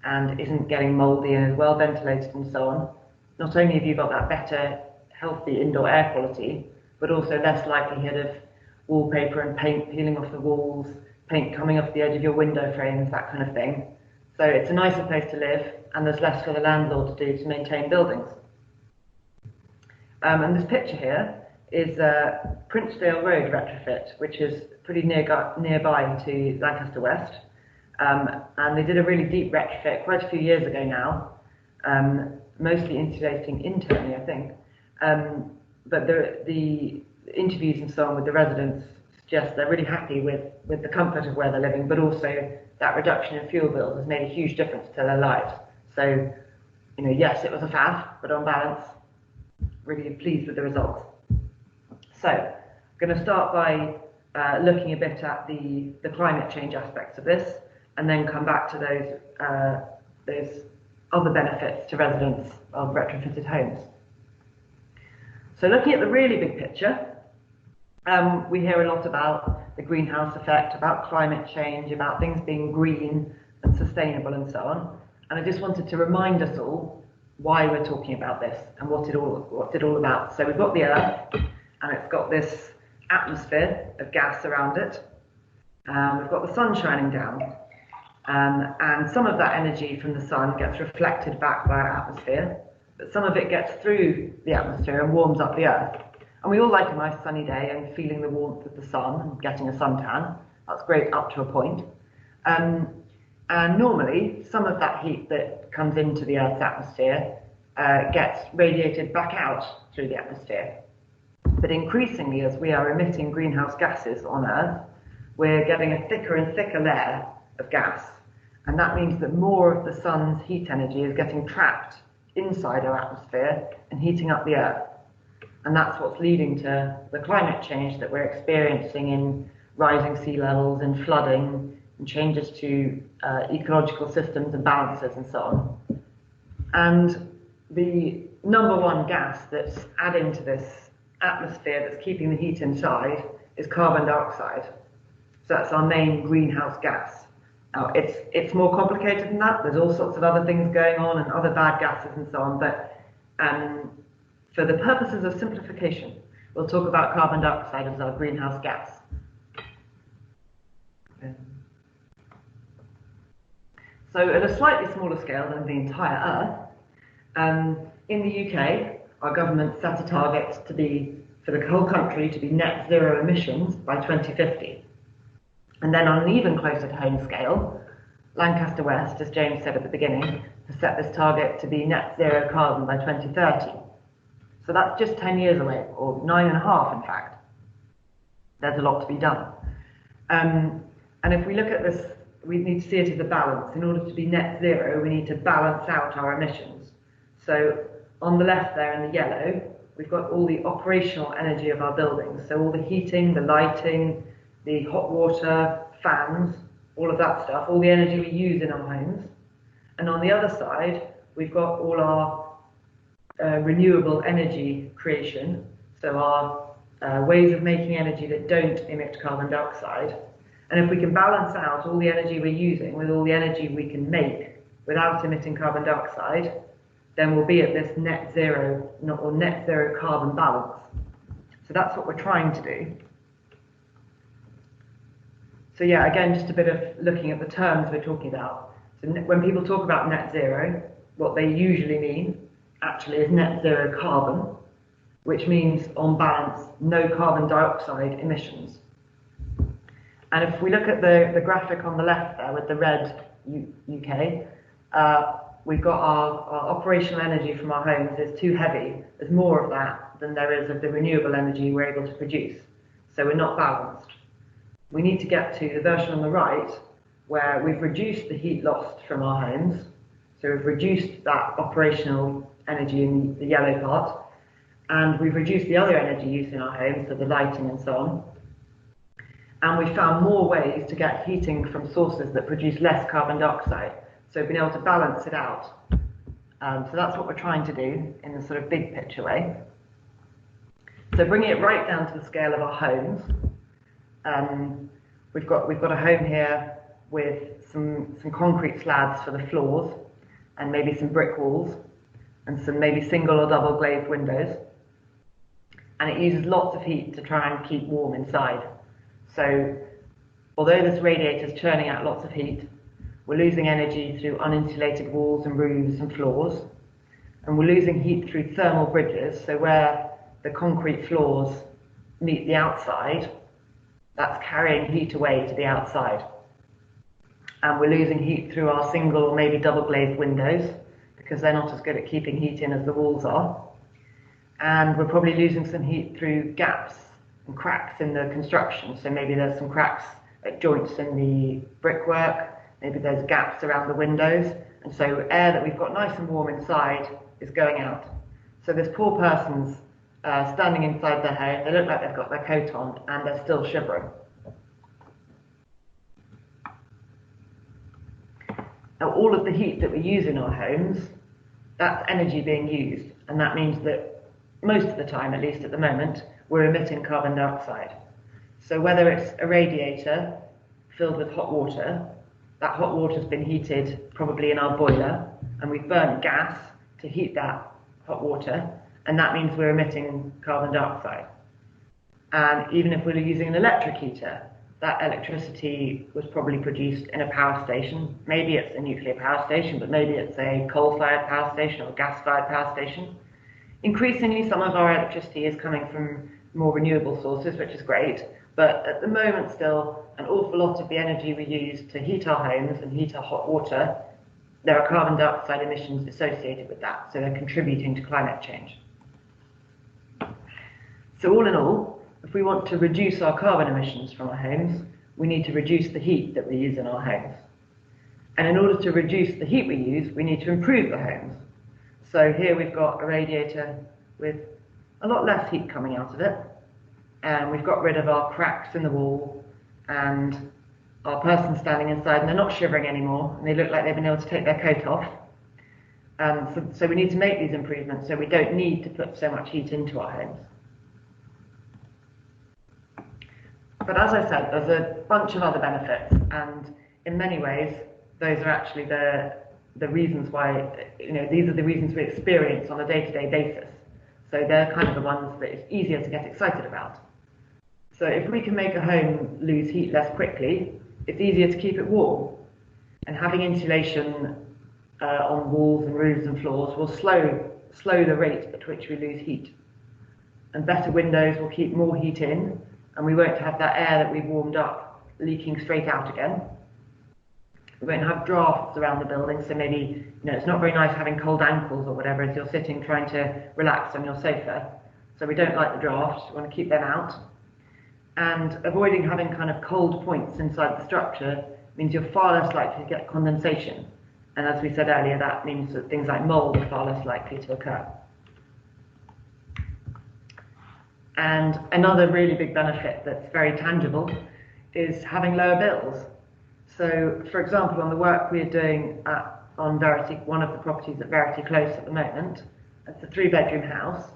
and isn't getting mouldy and is well ventilated and so on, not only have you got that better, healthy indoor air quality, but also less likelihood of wallpaper and paint peeling off the walls, paint coming off the edge of your window frames, that kind of thing. So it's a nicer place to live, and there's less for the landlord to do to maintain buildings. And this picture here is Princedale Road retrofit, which is pretty nearby to Lancaster West. And they did a really deep retrofit quite a few years ago now, mostly insulating internally, I think. But the interviews and so on with the residents suggest they're really happy with the comfort of where they're living, but also that reduction in fuel bills has made a huge difference to their lives. So, yes, it was a faff, but on balance, really pleased with the results. So, I'm going to start by looking a bit at the climate change aspects of this, and then come back to those other benefits to residents of retrofitted homes. So looking at the really big picture, we hear a lot about the greenhouse effect, about climate change, about things being green and sustainable and so on. And I just wanted to remind us all why we're talking about this and what's it all about. So we've got the Earth, and it's got this atmosphere of gas around it. We've got the sun shining down, and some of that energy from the sun gets reflected back by our atmosphere, but some of it gets through the atmosphere and warms up the Earth. And we all like a nice sunny day and feeling the warmth of the sun and getting a suntan. That's great up to a point. And normally, some of that heat that comes into the Earth's atmosphere gets radiated back out through the atmosphere. But increasingly, as we are emitting greenhouse gases on Earth, we're getting a thicker and thicker layer of gas. And that means that more of the sun's heat energy is getting trapped inside our atmosphere and heating up the Earth. And that's what's leading to the climate change that we're experiencing in rising sea levels and flooding and changes to ecological systems and balances and so on. And the number one gas that's adding to this atmosphere that's keeping the heat inside is carbon dioxide. So that's our main greenhouse gas. Now, it's more complicated than that. There's all sorts of other things going on and other bad gases and so on. But for the purposes of simplification, we'll talk about carbon dioxide as our greenhouse gas. So at a slightly smaller scale than the entire Earth, in the UK, our government set a target to be, for the whole country, to be net zero emissions by 2050. And then on an even closer to home scale, Lancaster West, as James said at the beginning, has set this target to be net zero carbon by 2030. So that's just 10 years away, or 9.5 in fact. There's a lot to be done. And if we look at this, we need to see it as a balance. In order to be net zero, we need to balance out our emissions. So on the left there in the yellow, we've got all the operational energy of our buildings. So all the heating, the lighting, the hot water, fans, all of that stuff, all the energy we use in our homes. And on the other side, we've got all our renewable energy creation. So our ways of making energy that don't emit carbon dioxide. And if we can balance out all the energy we're using with all the energy we can make without emitting carbon dioxide, then we'll be at this net zero or net zero carbon balance. So that's what we're trying to do. So yeah, again, just a bit of looking at the terms we're talking about. So when people talk about net zero, what they usually mean actually is net zero carbon, which means on balance, no carbon dioxide emissions. And if we look at the graphic on the left there with the red UK, we've got our operational energy from our homes is too heavy. There's more of that than there is of the renewable energy we're able to produce. So we're not balanced. We need to get to the version on the right where we've reduced the heat lost from our homes. So we've reduced that operational energy in the yellow part, and we've reduced the other energy use in our homes, so the lighting and so on. And we found more ways to get heating from sources that produce less carbon dioxide. So we've been able to balance it out. So that's what we're trying to do in the sort of big picture way. So bringing it right down to the scale of our homes, we've got a home here with some concrete slabs for the floors and maybe some brick walls and some maybe single or double glazed windows. And it uses lots of heat to try and keep warm inside. So although this radiator is churning out lots of heat, we're losing energy through uninsulated walls and roofs and floors. And we're losing heat through thermal bridges. So where the concrete floors meet the outside, that's carrying heat away to the outside. And we're losing heat through our single or maybe double glazed windows because they're not as good at keeping heat in as the walls are. And we're probably losing some heat through gaps and cracks in the construction. So maybe there's some cracks at joints in the brickwork, maybe there's gaps around the windows, and so air that we've got nice and warm inside is going out. So this poor person's standing inside their home, they look like they've got their coat on and they're still shivering. Now all of the heat that we use in our homes, that's energy being used, and that means that most of the time, at least at the moment, we're emitting carbon dioxide. So whether it's a radiator filled with hot water, that hot water's been heated probably in our boiler, and we've burnt gas to heat that hot water, and that means we're emitting carbon dioxide. And even if we're using an electric heater, that electricity was probably produced in a power station. Maybe it's a nuclear power station, but maybe it's a coal-fired power station or gas-fired power station. Increasingly, some of our electricity is coming from more renewable sources, which is great. But at the moment still, an awful lot of the energy we use to heat our homes and heat our hot water, there are carbon dioxide emissions associated with that. So they're contributing to climate change. So all in all, if we want to reduce our carbon emissions from our homes, we need to reduce the heat that we use in our homes. And in order to reduce the heat we use, we need to improve the homes. So here we've got a radiator with a lot less heat coming out of it. And we've got rid of our cracks in the wall, and our person standing inside, and they're not shivering anymore, and they look like they've been able to take their coat off. So we need to make these improvements so we don't need to put so much heat into our homes. But as I said, there's a bunch of other benefits, and in many ways, those are actually the reasons why, these are the reasons we experience on a day-to-day basis. So they're kind of the ones that it's easier to get excited about. So if we can make a home lose heat less quickly, it's easier to keep it warm. And having insulation on walls and roofs and floors will slow the rate at which we lose heat. And better windows will keep more heat in, and we won't have that air that we've warmed up leaking straight out again. We won't have drafts around the building, so maybe it's not very nice having cold ankles or whatever as you're sitting trying to relax on your sofa. So we don't like the drafts, we want to keep them out. And avoiding having kind of cold points inside the structure means you're far less likely to get condensation. And as we said earlier, that means that things like mold are far less likely to occur. And another really big benefit that's very tangible is having lower bills. So, for example, on the work we're doing on Verity, one of the properties at Verity Close at the moment, it's a 3-bedroom house,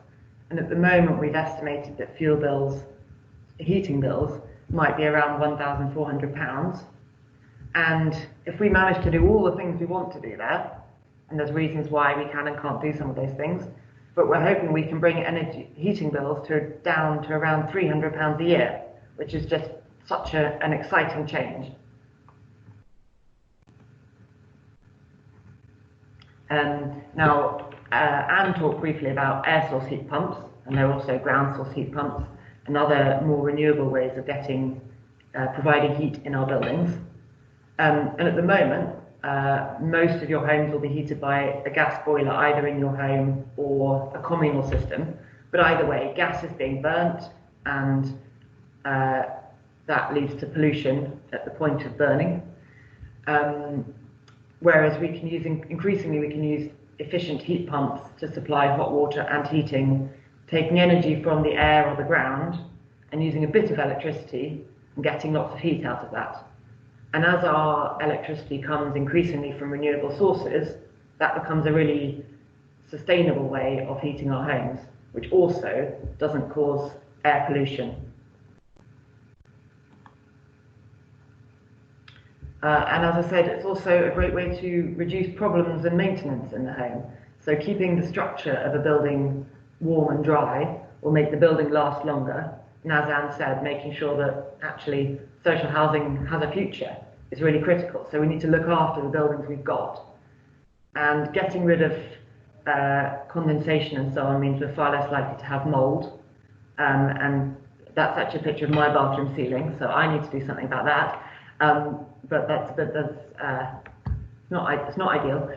and at the moment we've estimated that fuel bills, heating bills, might be around £1,400. And if we manage to do all the things we want to do there, and there's reasons why we can and can't do some of those things, but we're hoping we can bring heating bills down to around £300 a year, which is just such an exciting change. Now, Anne talked briefly about air source heat pumps, and there are also ground source heat pumps and other more renewable ways of providing heat in our buildings. And at the moment, most of your homes will be heated by a gas boiler, either in your home or a communal system. But either way, gas is being burnt, and that leads to pollution at the point of burning. Whereas increasingly we can use efficient heat pumps to supply hot water and heating, taking energy from the air or the ground and using a bit of electricity and getting lots of heat out of that. And as our electricity comes increasingly from renewable sources, that becomes a really sustainable way of heating our homes, which also doesn't cause air pollution. And as I said, it's also a great way to reduce problems and maintenance in the home. So keeping the structure of a building warm and dry will make the building last longer. And as Anne said, making sure that actually social housing has a future is really critical. So we need to look after the buildings we've got. And getting rid of condensation and so on means we're far less likely to have mold. And that's actually a picture of my bathroom ceiling, so I need to do something about that. But it's not ideal.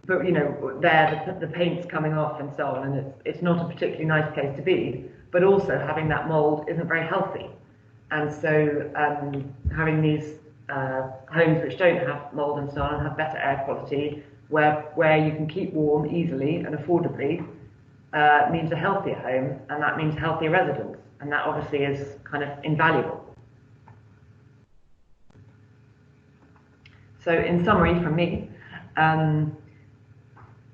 But the paint's coming off and so on, and it's not a particularly nice place to be. But also having that mold isn't very healthy, and so having these homes which don't have mold and so on and have better air quality, where you can keep warm easily and affordably, means a healthier home, and that means healthier residents, and that obviously is kind of invaluable. So in summary from me,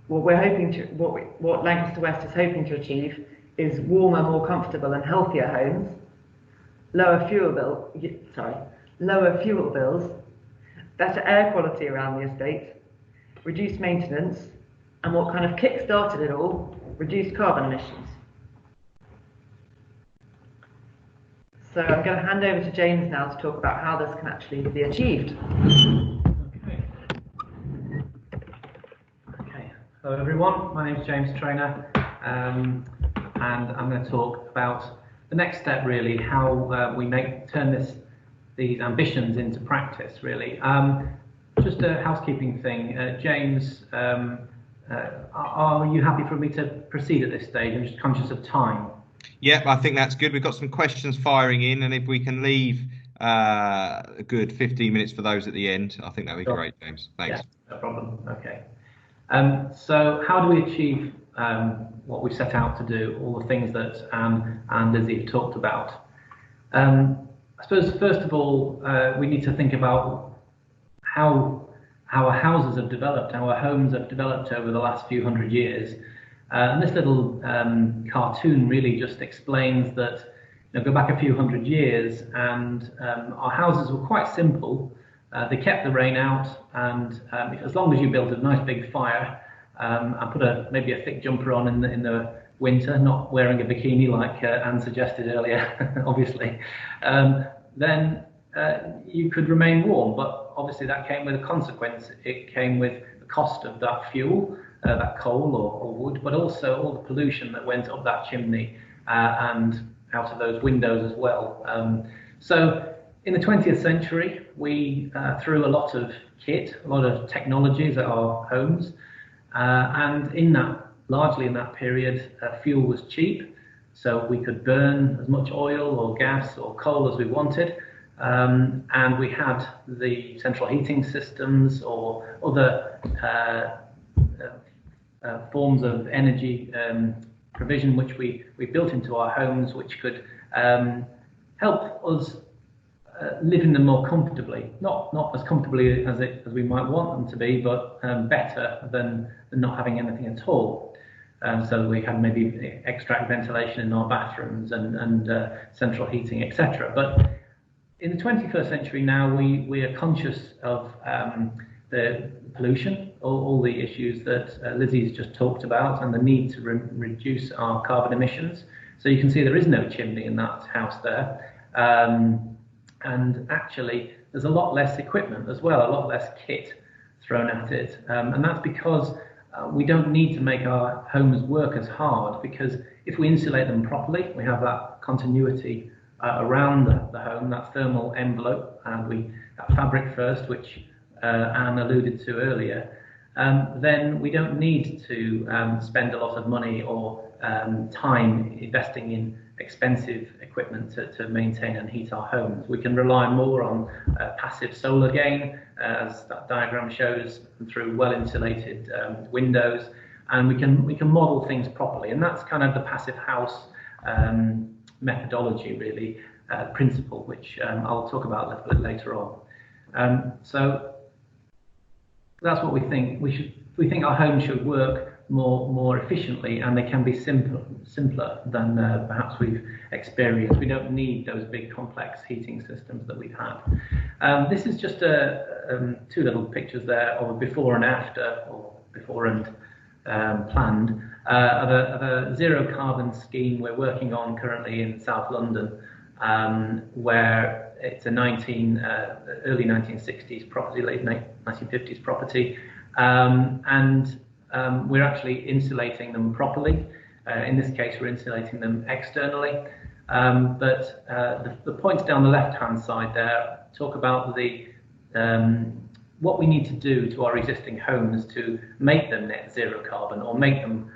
what Lancaster West is hoping to achieve is warmer, more comfortable and healthier homes, lower fuel bills, better air quality around the estate, reduced maintenance, And what kind of kick-started it all, reduced carbon emissions. So I'm going to hand over to James now to talk about how this can actually be achieved. Okay. Hello everyone, my name is James Traynor, and I'm going to talk about the next step, really, how we turn these ambitions into practice, really. Just a housekeeping thing. James, are you happy for me to proceed at this stage? I'm just conscious of time. Yep, I think that's good. We've got some questions firing in, and if we can leave a good 15 minutes for those at the end, I think that'd be great, James. Thanks. Yeah, no problem. Okay. So how do we achieve what we set out to do, all the things that Anne and Lizzy have talked about? I suppose, first of all, we need to think about how our houses have developed, how our homes have developed over the last few hundred years. And this little cartoon really just explains that, go back a few hundred years, and our houses were quite simple. They kept the rain out, and as long as you built a nice big fire and put maybe a thick jumper on in the winter, not wearing a bikini like Anne suggested earlier, obviously, then you could remain warm. But obviously that came with a consequence. It came with the cost of that fuel, that coal or wood, but also all the pollution that went up that chimney and out of those windows as well. So in the 20th century, we threw a lot of kit, a lot of technologies at our homes, and largely in that period, fuel was cheap, so we could burn as much oil or gas or coal as we wanted, and we had the central heating systems or other forms of energy provision which we built into our homes, which could help us live in them more comfortably, not as comfortably as we might want them to be, but better than not having anything at all. So we had maybe extract ventilation in our bathrooms and central heating, etc. But in the 21st century now, we are conscious of the pollution, all the issues that Lizzy's just talked about, and the need to reduce our carbon emissions. So you can see there is no chimney in that house there. And actually, there's a lot less equipment as well, a lot less kit thrown at it. And that's because we don't need to make our homes work as hard, because if we insulate them properly, we have that continuity around the home, that thermal envelope, and that fabric first, which Anne alluded to earlier, then we don't need to spend a lot of money or time investing in expensive equipment to maintain and heat our homes. We can rely more on passive solar gain, as that diagram shows, through well-insulated windows, and we can model things properly. And that's kind of the passive house methodology, really, principle, which I'll talk about a little bit later on. So that's what we think. We think our homes should work more efficiently, and they can be simpler than perhaps we've experienced. We don't need those big complex heating systems that we've had. This is just two little pictures there of a before and after, or before and planned, of a zero carbon scheme we're working on currently in South London, where it's a early 1960s property, late 1950s property, and we're actually insulating them properly. In this case, we're insulating them externally. But the points down the left-hand side there talk about what we need to do to our existing homes to make them net zero carbon, or make them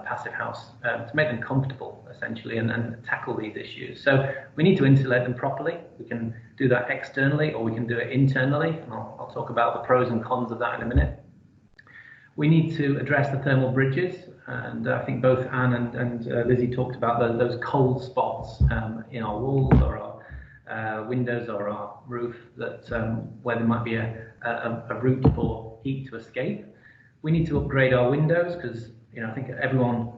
passive house, to make them comfortable, essentially, and tackle these issues. So we need to insulate them properly. We can do that externally, or we can do it internally. And I'll talk about the pros and cons of that in a minute. We need to address the thermal bridges, and I think both Anne and Lizzy talked about those cold spots in our walls or our windows or our roof, where there might be a route for heat to escape. We need to upgrade our windows, because I think everyone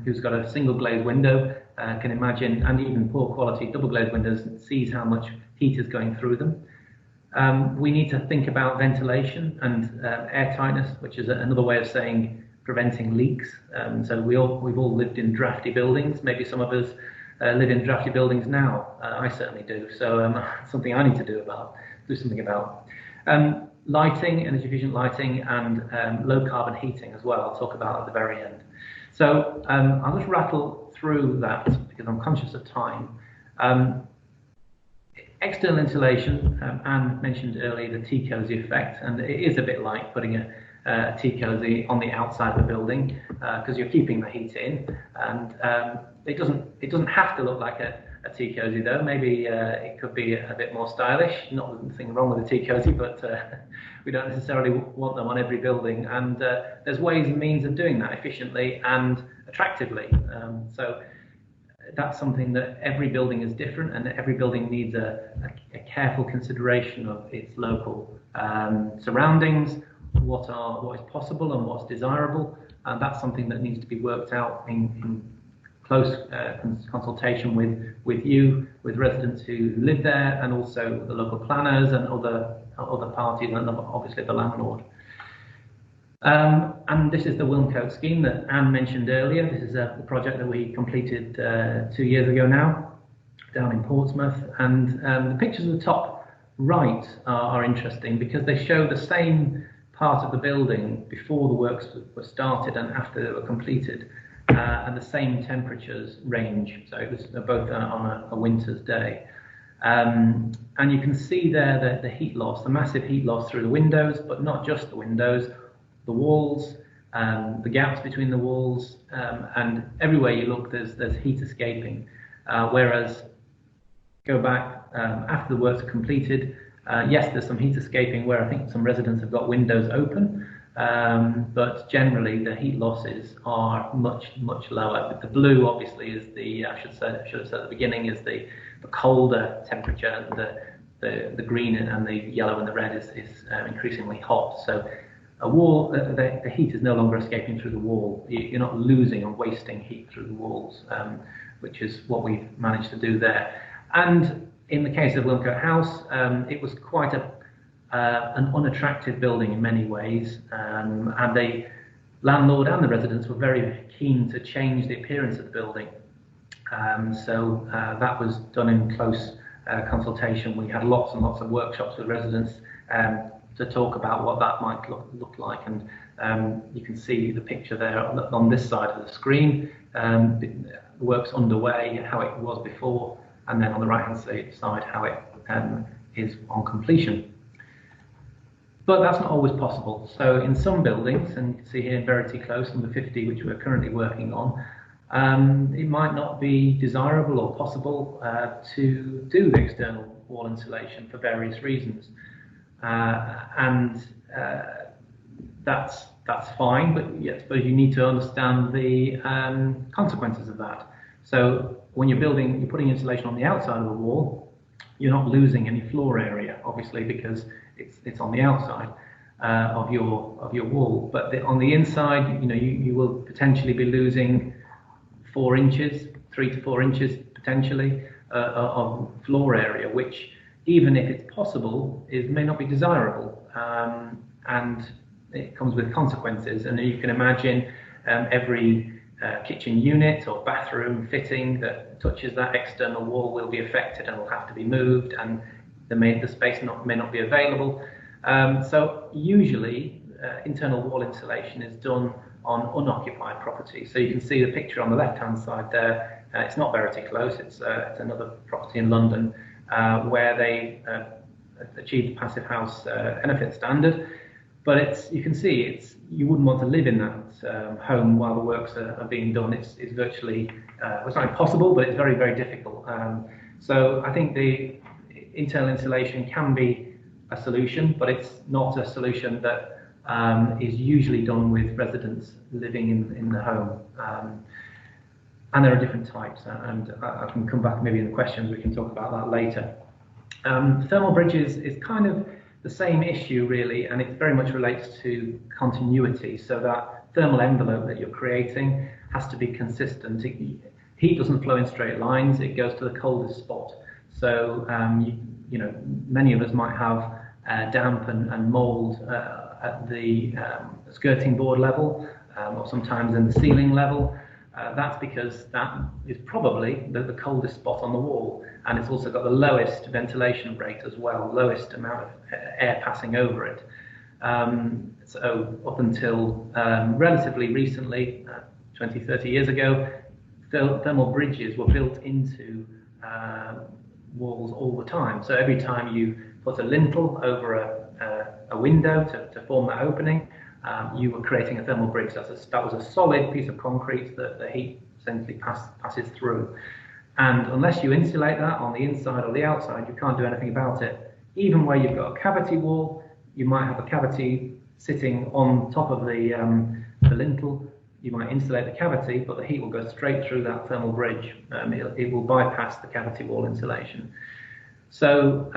who's got a single glazed window can imagine, and even poor quality double glazed windows, sees how much heat is going through them. We need to think about ventilation and air tightness, which is another way of saying preventing leaks. So we've all lived in drafty buildings. Maybe some of us live in drafty buildings now. I certainly do. So something I need to do something about. Lighting, energy efficient lighting, and low carbon heating as well. I'll talk about at the very end. So I'll just rattle through that because I'm conscious of time. External insulation, Anne mentioned earlier the tea cosy effect, and it is a bit like putting a tea cosy on the outside of the building because you're keeping the heat in, and it doesn't have to look like a tea cosy though. Maybe it could be a bit more stylish. Nothing wrong with a tea cosy, but we don't necessarily want them on every building, and there's ways and means of doing that efficiently and attractively. So that's something that every building is different, and every building needs a careful consideration of its local surroundings, what is possible and what's desirable, and that's something that needs to be worked out in close consultation with you, with residents who live there, and also the local planners and other parties, and obviously the landlord. And this is the Wilmcote scheme that Anne mentioned earlier. This is the project that we completed 2 years ago now, down in Portsmouth. And the pictures at the top right are interesting because they show the same part of the building before the works were started and after they were completed, and the same temperatures range. So it was both on a winter's day. And you can see there the heat loss, the massive heat loss through the windows, but not just the windows, the walls, the gaps between the walls, and everywhere you look there's heat escaping. Whereas go back after the works are completed, yes, there's some heat escaping where I think some residents have got windows open, but generally the heat losses are much lower. The blue obviously is I should have said at the beginning, is the colder temperature. The green and the yellow and the red is increasingly hot. So a wall, the heat is no longer escaping through the wall. You're not losing and wasting heat through the walls, which is what we've managed to do there. And in the case of Wilmcote House, it was quite an unattractive building in many ways, and the landlord and the residents were very keen to change the appearance of the building. So that was done in close consultation. We had lots and lots of workshops with residents to talk about what that might look like, and you can see the picture there on this side of the screen. The work's underway, how it was before, and then on the right hand side how it is on completion. But that's not always possible. So in some buildings, and you can see here in Verity Close, number 50, which we're currently working on, it might not be desirable or possible to do the external wall insulation for various reasons. And that's fine, but I suppose you need to understand the consequences of that. So when you're putting insulation on the outside of the wall, you're not losing any floor area, obviously, because it's on the outside of your wall. But on the inside, you will potentially be losing 4 inches, 3 to 4 inches potentially of floor area, which, even if it's possible, may not be desirable, and it comes with consequences. And you can imagine every kitchen unit or bathroom fitting that touches that external wall will be affected and will have to be moved, and the space may not be available. So usually internal wall insulation is done on unoccupied property. So you can see the picture on the left-hand side there. It's not Verity Close, it's another property in London where they achieved Passive House EnerPhit standard. But you can see you wouldn't want to live in that home while the works are being done. It's virtually, it's not impossible, but it's very, very difficult. So I think the internal insulation can be a solution, but it's not a solution that is usually done with residents living in the home. And there are different types, and I can come back maybe in the questions, we can talk about that later. Thermal bridges is kind of the same issue really, and it very much relates to continuity. So that thermal envelope that you're creating has to be consistent. Heat doesn't flow in straight lines, it goes to the coldest spot. So many of us might have damp and mould at the skirting board level, or sometimes in the ceiling level. That's because that is probably the coldest spot on the wall, and it's also got the lowest ventilation rate as well, lowest amount of air passing over it. So up until relatively recently, 20, 30 years ago, thermal bridges were built into walls all the time. So every time you put a lintel over a window to form that opening, you were creating a thermal bridge. That was a solid piece of concrete that the heat essentially passes through. And unless you insulate that on the inside or the outside, you can't do anything about it. Even where you've got a cavity wall, you might have a cavity sitting on top of the lintel. You might insulate the cavity, but the heat will go straight through that thermal bridge. It will bypass the cavity wall insulation. So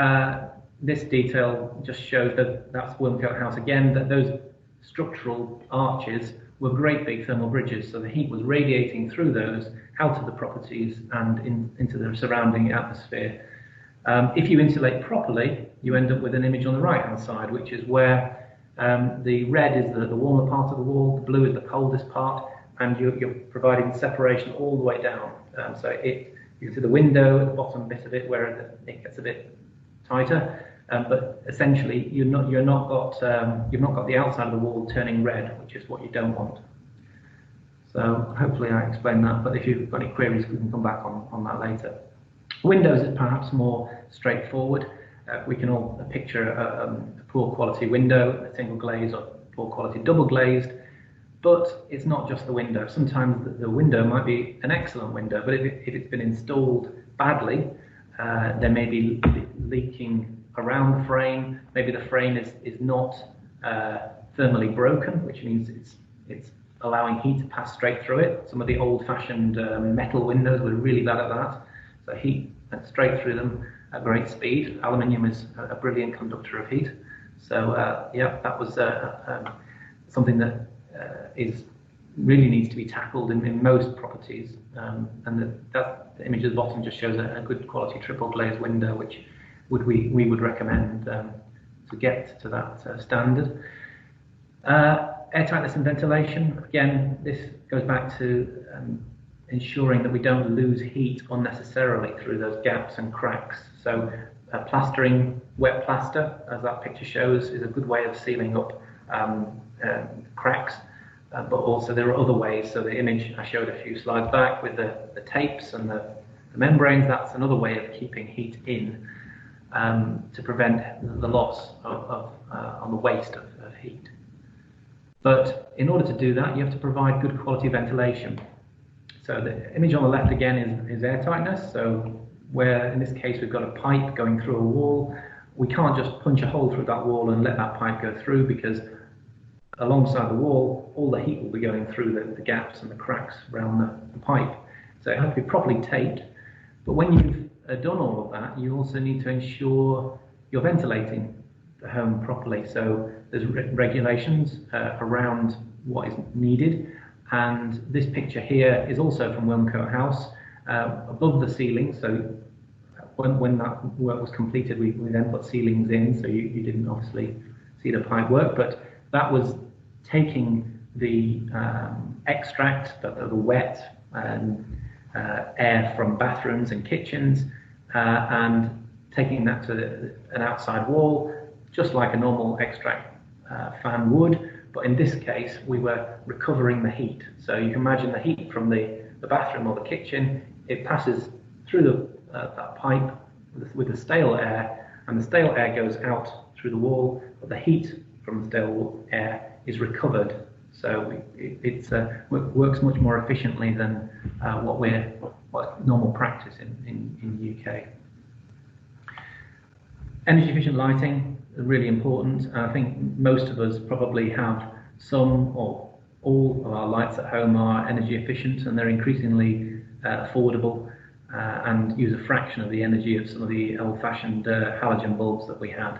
this detail just shows that that's Westmacott House again, that those structural arches were great big thermal bridges, so the heat was radiating through those out of the properties and into the surrounding atmosphere. If you insulate properly, you end up with an image on the right hand side, which is where the red is the warmer part of the wall, the blue is the coldest part, and you're providing separation all the way down. So you can see the window at the bottom bit of it where it gets a bit tighter. But essentially, you've not got the outside of the wall turning red, which is what you don't want. So hopefully I explained that. But if you've got any queries, we can come back on that later. Windows is perhaps more straightforward. We can all picture a poor quality window, a single glazed or poor quality double glazed. But it's not just the window. Sometimes the window might be an excellent window, but if it's been installed badly, there may be leaking around the frame. Maybe the frame is not thermally broken, which means it's allowing heat to pass straight through it. Some of the old-fashioned metal windows were really bad at that, so heat went straight through them at great speed. Aluminium is a brilliant conductor of heat. So yeah, that was something that really needs to be tackled in most properties. And the image at the bottom just shows a good quality triple glazed window, which we would recommend to get to that standard. Airtightness and ventilation, again, this goes back to ensuring that we don't lose heat unnecessarily through those gaps and cracks. So plastering, wet plaster, as that picture shows, is a good way of sealing up cracks, but also there are other ways. So the image I showed a few slides back with the tapes and the membranes, that's another way of keeping heat in. To prevent the loss on the waste of heat. But in order to do that, you have to provide good quality ventilation. So the image on the left again is airtightness. So where in this case we've got a pipe going through a wall, we can't just punch a hole through that wall and let that pipe go through, because alongside the wall, all the heat will be going through the gaps and the cracks around the pipe. So it has to be properly taped. But when you've done all of that, you also need to ensure you're ventilating the home properly. So there's regulations around what is needed, and this picture here is also from Westmacott House, above the ceiling. So when that work was completed, we then put ceilings in, so you didn't obviously see the pipe work, but that was taking the extract, the wet air from bathrooms and kitchens, and taking that to an outside wall, just like a normal extract fan would. But in this case, we were recovering the heat. So you can imagine the heat from the bathroom or the kitchen, it passes through that pipe with the stale air, and the stale air goes out through the wall, but the heat from the stale air is recovered. So it works much more efficiently than what normal practice in the UK. Energy efficient lighting is really important. And I think most of us probably have some or all of our lights at home are energy efficient, and they're increasingly affordable and use a fraction of the energy of some of the old-fashioned halogen bulbs that we had.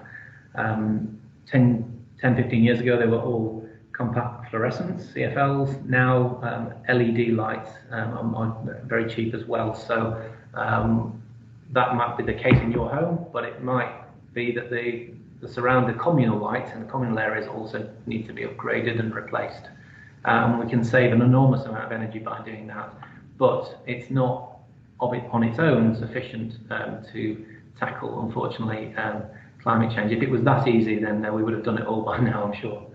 10, 15 years ago, they were all compact fluorescents, CFLs. Now LED lights are very cheap as well. So that might be the case in your home, but it might be that the surrounding communal lights in the communal areas also need to be upgraded and replaced. and we can save an enormous amount of energy by doing that. But it's not on its own sufficient to tackle, unfortunately, climate change. If it was that easy, then we would have done it all by now, I'm sure.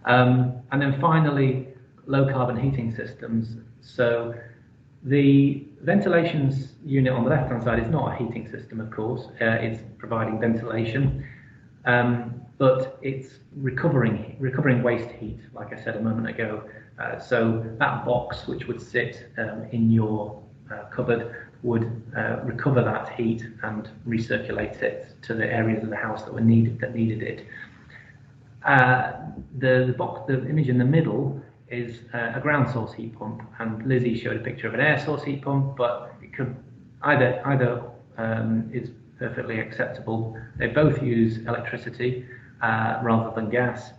And then finally, low carbon heating systems. So the ventilation unit on the left hand side is not a heating system, of course. It's providing ventilation, but it's recovering waste heat, like I said a moment ago. So that box, which would sit in your cupboard, would recover that heat and recirculate it to the areas of the house that needed it. The image in the middle is a ground source heat pump, and Lizzy showed a picture of an air source heat pump, but it could either is perfectly acceptable. They both use electricity rather than gas,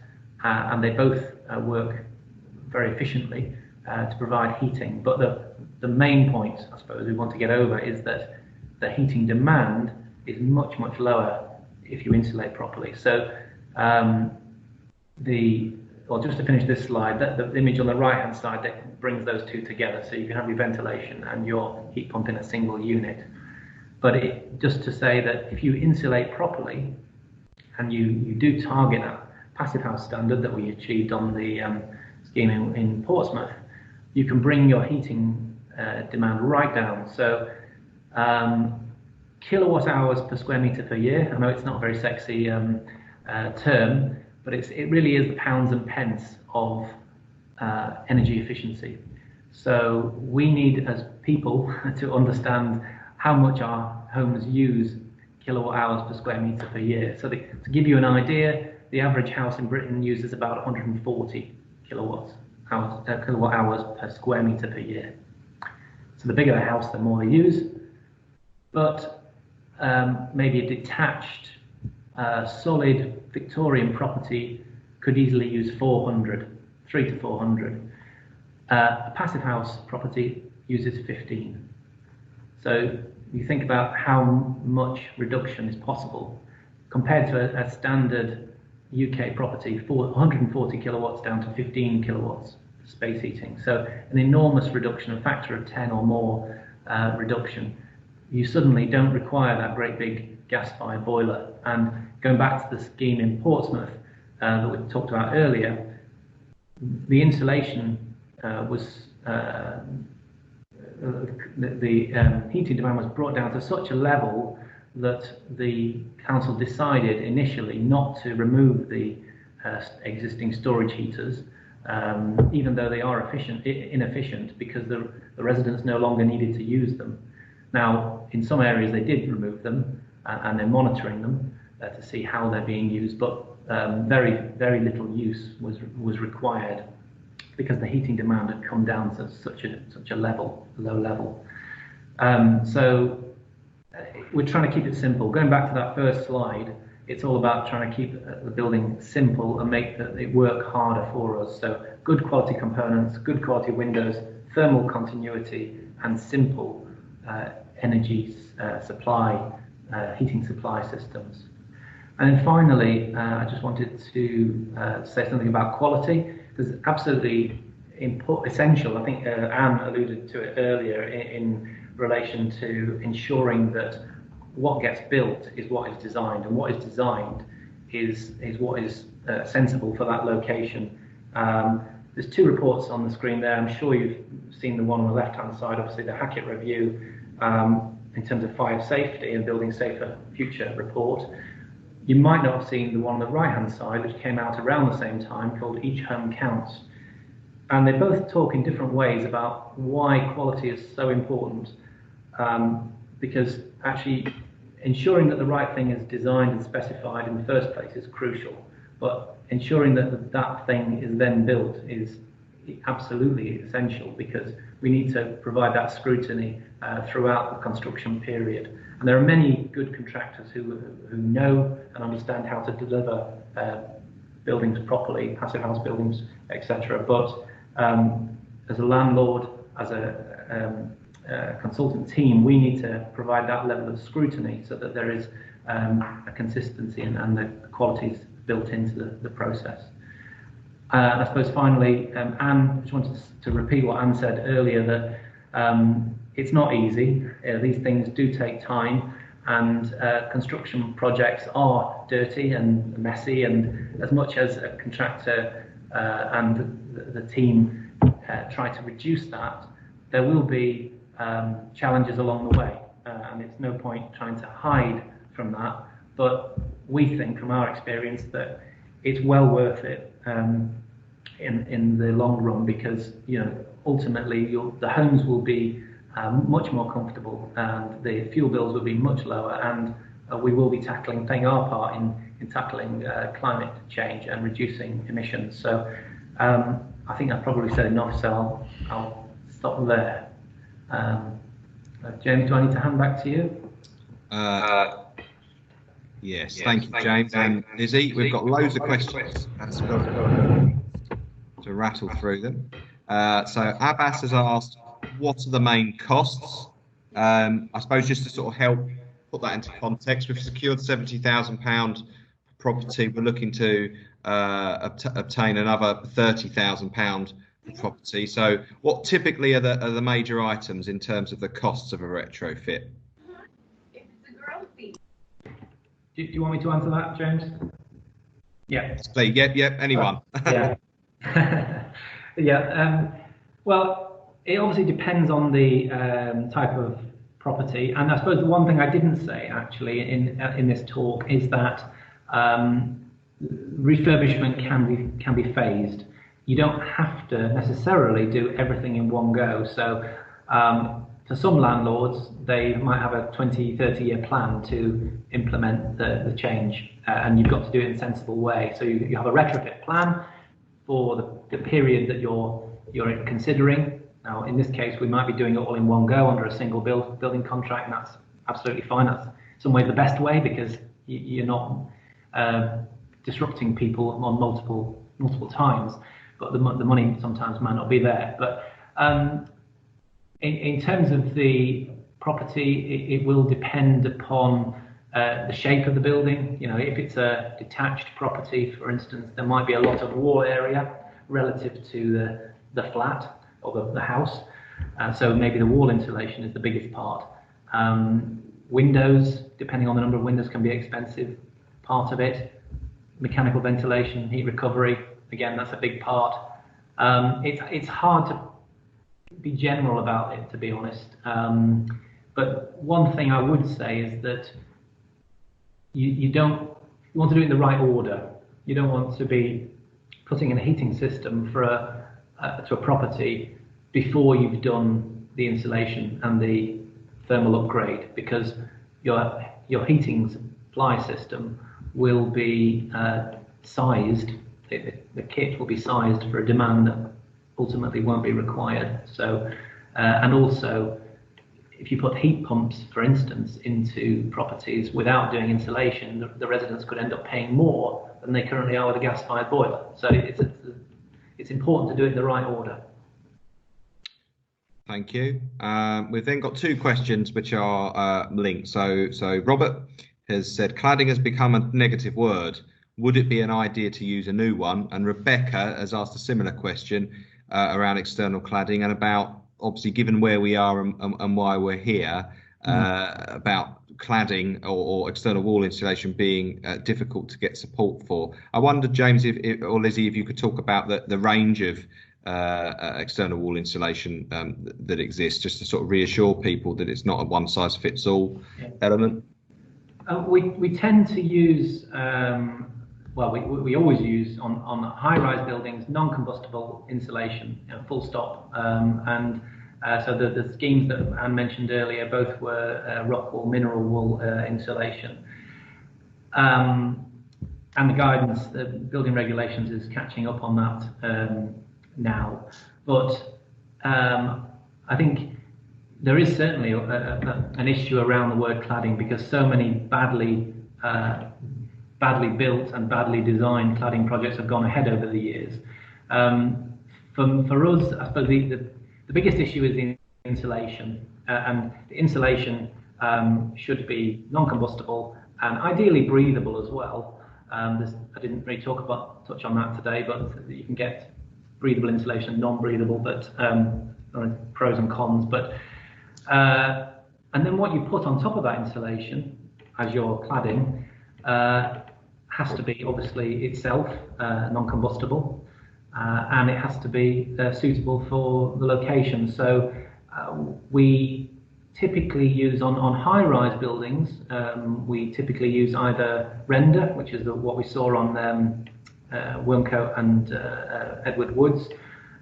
and they both work very efficiently to provide heating. But the main point, I suppose, we want to get over is that the heating demand is much, much lower if you insulate properly. So just to finish this slide, the image on the right-hand side that brings those two together, so you can have your ventilation and your heat pump in a single unit. But just to say that if you insulate properly, and you do target that passive house standard that we achieved on the scheme in Portsmouth, you can bring your heating demand right down. So kilowatt hours per square metre per year. I know it's not a very sexy term, but it really is the pounds and pence of energy efficiency. So we need, as people, to understand how much our homes use kilowatt hours per square metre per year. So to give you an idea, the average house in Britain uses about 140 kilowatt hours per square metre per year. So the bigger the house, the more they use. But maybe a detached, solid Victorian property could easily use 3 to 400. A passive house property uses 15. So you think about how much reduction is possible compared to a standard UK property, 140 kilowatts down to 15 kilowatts for space heating. So an enormous reduction, a factor of 10 or more reduction. You suddenly don't require that great big gas-fired boiler. And going back to the scheme in Portsmouth that we talked about earlier, the insulation was the heating demand was brought down to such a level that the council decided initially not to remove the existing storage heaters, even though they are inefficient because the residents no longer needed to use them. Now, in some areas they did remove them, and they're monitoring them to see how they're being used, but very, very little use was required because the heating demand had come down to such a low level. So we're trying to keep it simple. Going back to that first slide, it's all about trying to keep the building simple and make it work harder for us. So good quality components, good quality windows, thermal continuity, and simple energy supply, heating supply systems. And then finally, I just wanted to say something about quality. Because absolutely essential, I think Anne alluded to it earlier in relation to ensuring that what gets built is what is designed, and what is designed is what is sensible for that location. There's two reports on the screen there. I'm sure you've seen the one on the left-hand side, obviously the Hackett review in terms of fire safety and building safer future report. You might not have seen the one on the right-hand side, which came out around the same time, called Each Home Counts. And they both talk in different ways about why quality is so important, because actually ensuring that the right thing is designed and specified in the first place is crucial, but ensuring that that thing is then built is absolutely essential, because we need to provide that scrutiny throughout the construction period. And there are many good contractors who know and understand how to deliver buildings properly, passive house buildings, etc. But as a landlord, as a consultant team, we need to provide that level of scrutiny so that there is a consistency and the quality is built into the process. I suppose finally, Anne, just wanted to repeat what Anne said earlier, that it's not easy. These things do take time, and construction projects are dirty and messy, and as much as a contractor and the team try to reduce that, there will be challenges along the way, and it's no point trying to hide from that. But we think, from our experience, that it's well worth it in the long run, because ultimately the homes will be much more comfortable, and the fuel bills will be much lower, and we will be playing our part in tackling climate change and reducing emissions. So I think I've probably said enough, so I'll stop there. James, do I need to hand back to you? Yes, thank you, James. And Lizzy, we've got loads of questions to rattle through them. So Abbas has asked, what are the main costs? I suppose just to sort of help put that into context, we've secured £70,000 property. We're looking to obtain another £30,000 property. So what typically are the major items in terms of the costs of a retrofit? Do you want me to answer that, James? Yeah. Please, yep, anyone. Yeah. Yeah. Well, it obviously depends on the type of property, and I suppose the one thing I didn't say actually in this talk is that refurbishment can be phased. You don't have to necessarily do everything in one go. So for some landlords, they might have a 20-30 year plan to implement the change, and you've got to do it in a sensible way. So you have a retrofit plan for the period that you're considering. Now, in this case, we might be doing it all in one go under a single building contract, and that's absolutely fine. That's in some ways the best way, because you're not disrupting people on multiple times, but the money sometimes might not be there. But in terms of the property, it will depend upon the shape of the building. If it's a detached property, for instance, there might be a lot of wall area relative to the flat or the house. So maybe the wall insulation is the biggest part. Windows, depending on the number of windows, can be expensive part of it. Mechanical ventilation, heat recovery, again, that's a big part. It's hard to be general about it, to be honest. But one thing I would say is that you want to do it in the right order. You don't want to be putting in a heating system to a property before you've done the insulation and the thermal upgrade, because your heating supply system will be sized. The kit will be sized for a demand that ultimately won't be required. So, and also, if you put heat pumps, for instance, into properties without doing insulation, the residents could end up paying more than they currently are with a gas-fired boiler. So it's important to do it in the right order. Thank you. We've then got two questions which are linked. So Robert has said, cladding has become a negative word. Would it be an idea to use a new one? And Rebecca has asked a similar question around external cladding and about, obviously, given where we are and why we're here, about cladding or external wall insulation being difficult to get support for. I wondered, James, or Lizzy, if you could talk about the range of external wall insulation that exists, just to sort of reassure people that it's not a one-size-fits-all element. We tend to use, we always use on high-rise buildings non-combustible insulation, full stop. So the schemes that Anne mentioned earlier both were rock wool, mineral wool insulation. And the guidance, the building regulations is catching up on that now. But I think there is certainly an issue around the word cladding, because so many badly built and badly designed cladding projects have gone ahead over the years. For us, I suppose the biggest issue is the insulation, and the insulation should be non-combustible and ideally breathable as well. I didn't really touch on that today, but you can get breathable insulation, non-breathable, but pros and cons. But and then what you put on top of that insulation as your cladding has to be obviously itself non-combustible, and it has to be suitable for the location. So we typically use on high-rise buildings, we typically use either render, which is what we saw on Wilmcote and Edward Woods,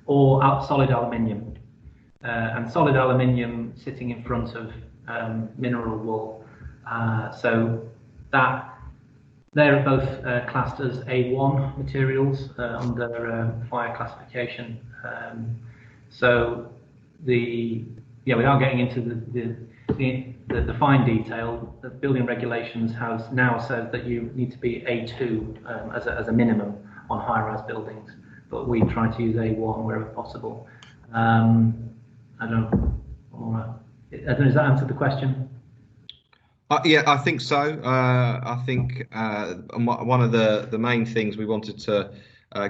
or solid aluminium. And solid aluminium sitting in front of mineral wool. So that they're both classed as A1 materials under fire classification. So without getting into the fine detail, the building regulations now says that you need to be A2 as a minimum on high-rise buildings, but we try to use A1 wherever possible. I don't know. Does that answer the question? Yeah, I think so. I think one of the main things we wanted to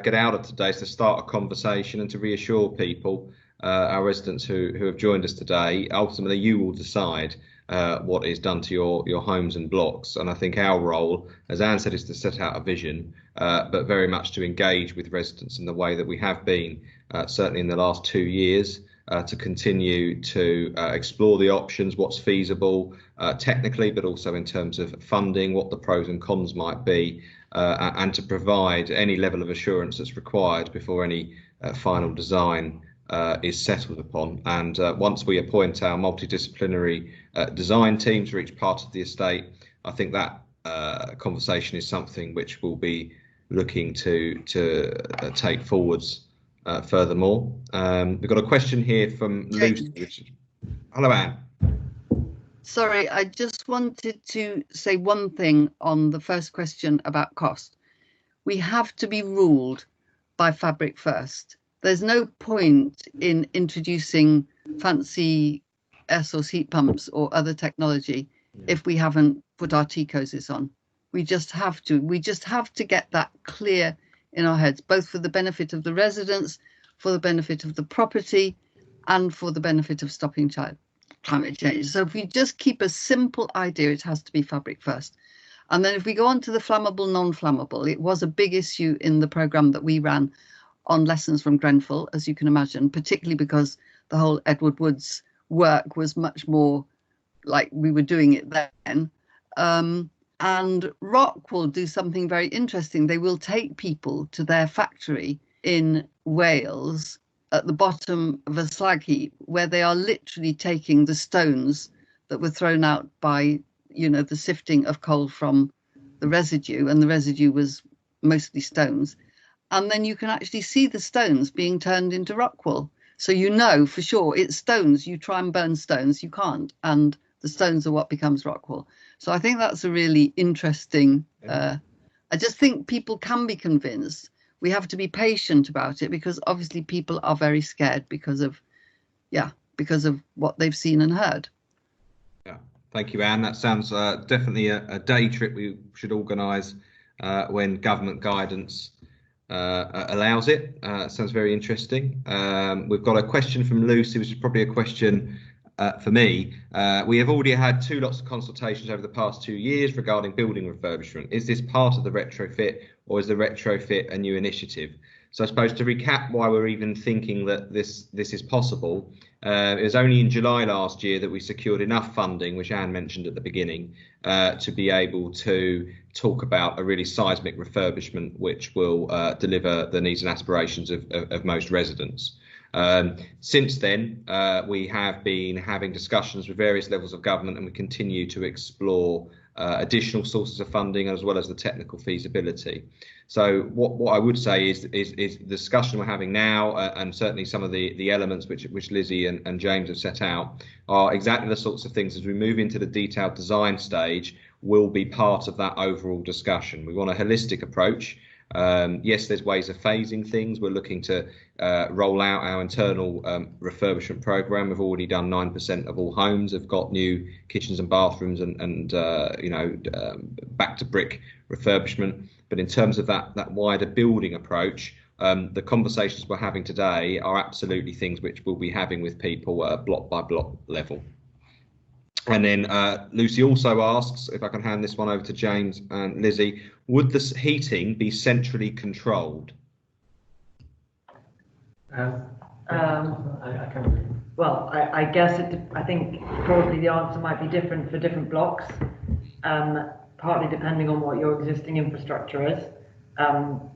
get out of today is to start a conversation and to reassure people, our residents who have joined us today. Ultimately, you will decide what is done to your homes and blocks. And I think our role, as Anne said, is to set out a vision, but very much to engage with residents in the way that we have been, certainly in the last 2 years, to continue to explore the options, what's feasible technically, but also in terms of funding, what the pros and cons might be, and to provide any level of assurance that's required before any final design is settled upon. And once we appoint our multidisciplinary design teams for each part of the estate, I think that conversation is something which we'll be looking to take forwards furthermore. We've got a question here from Lucy. Hello, Anne. Sorry, I just wanted to say one thing on the first question about cost. We have to be ruled by fabric first. There's no point in introducing fancy air source heat pumps or other technology if we haven't put our T-coses on. We just have to. We just have to get that clear in our heads, both for the benefit of the residents, for the benefit of the property, and for the benefit of stopping climate change. So if we just keep a simple idea, it has to be fabric first. And then if we go on to the flammable, non-flammable, it was a big issue in the programme that we ran on lessons from Grenfell, as you can imagine, particularly because the whole Edward Woods work was much more like we were doing it then. And Rock will do something very interesting. They will take people to their factory in Wales at the bottom of a slag heap, where they are literally taking the stones that were thrown out by, the sifting of coal from the residue, and the residue was mostly stones. And then you can actually see the stones being turned into rock wool. So for sure it's stones. You try and burn stones, you can't. And the stones are what becomes rock wool. So I think that's a really interesting, I just think people can be convinced. We have to be patient about it, because obviously people are very scared because of what they've seen and heard. Yeah, thank you, Anne. That sounds definitely a day trip we should organise when government guidance allows it. Sounds very interesting. We've got a question from Lucy, which is probably a question for me. We have already had 2 lots of consultations over the past 2 years regarding building refurbishment. Is this part of the retrofit, or is the retrofit a new initiative? So I suppose to recap why we're even thinking that this is possible, it was only in July last year that we secured enough funding, which Anne mentioned at the beginning, to be able to talk about a really seismic refurbishment which will deliver the needs and aspirations of most residents. Since then, we have been having discussions with various levels of government, and we continue to explore additional sources of funding as well as the technical feasibility. So what I would say is the discussion we're having now, and certainly some of the elements which Lizzy and James have set out, are exactly the sorts of things as we move into the detailed design stage will be part of that overall discussion. We want a holistic approach. Yes, there's ways of phasing things. We're looking to roll out our internal refurbishment program. We've already done 9% of all homes have got new kitchens and bathrooms and back to brick refurbishment. But in terms of that wider building approach, the conversations we're having today are absolutely things which we'll be having with people at a block by block level. And then Lucy also asks, if I can hand this one over to James and Lizzy, would the heating be centrally controlled? Well, I guess I think probably the answer might be different for different blocks, partly depending on what your existing infrastructure is,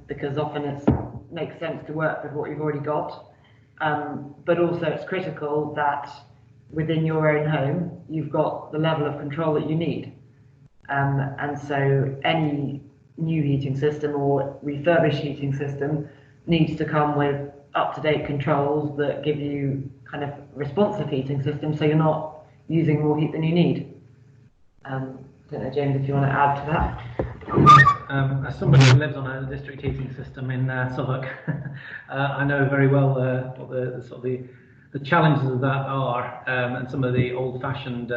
because often it makes sense to work with what you've already got, but also it's critical that within your own home, you've got the level of control that you need. And so any new heating system or refurbished heating system needs to come with up-to-date controls that give you kind of responsive heating system, so you're not using more heat than you need. I don't know, James, if you want to add to that. As somebody who lives on a district heating system in Southwark, I know very well what the challenges of that are, and some of the old-fashioned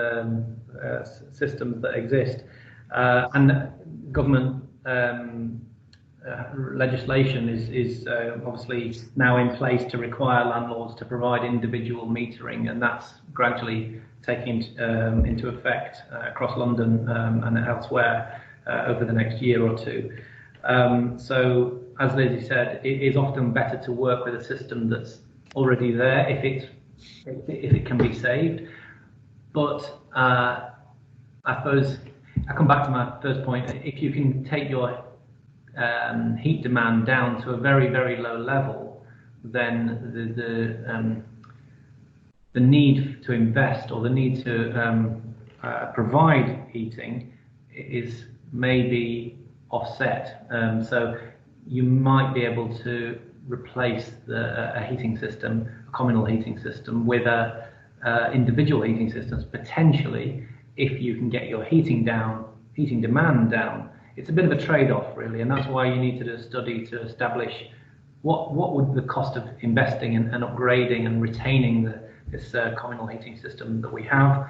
systems that exist, and government legislation is obviously now in place to require landlords to provide individual metering, and that's gradually taking into effect across London and elsewhere over the next year or two. So, as Lizzy said, it is often better to work with a system that's already there if it can be saved. But I suppose I come back to my first point. If you can take your heat demand down to a very, very low level, then the need to invest or the need to provide heating is maybe offset. So you might be able to replace a heating system, a communal heating system, with individual heating systems potentially, if you can get your heating demand down. It's a bit of a trade-off, really, and that's why you need to do a study to establish what would the cost of investing and upgrading and retaining this communal heating system that we have.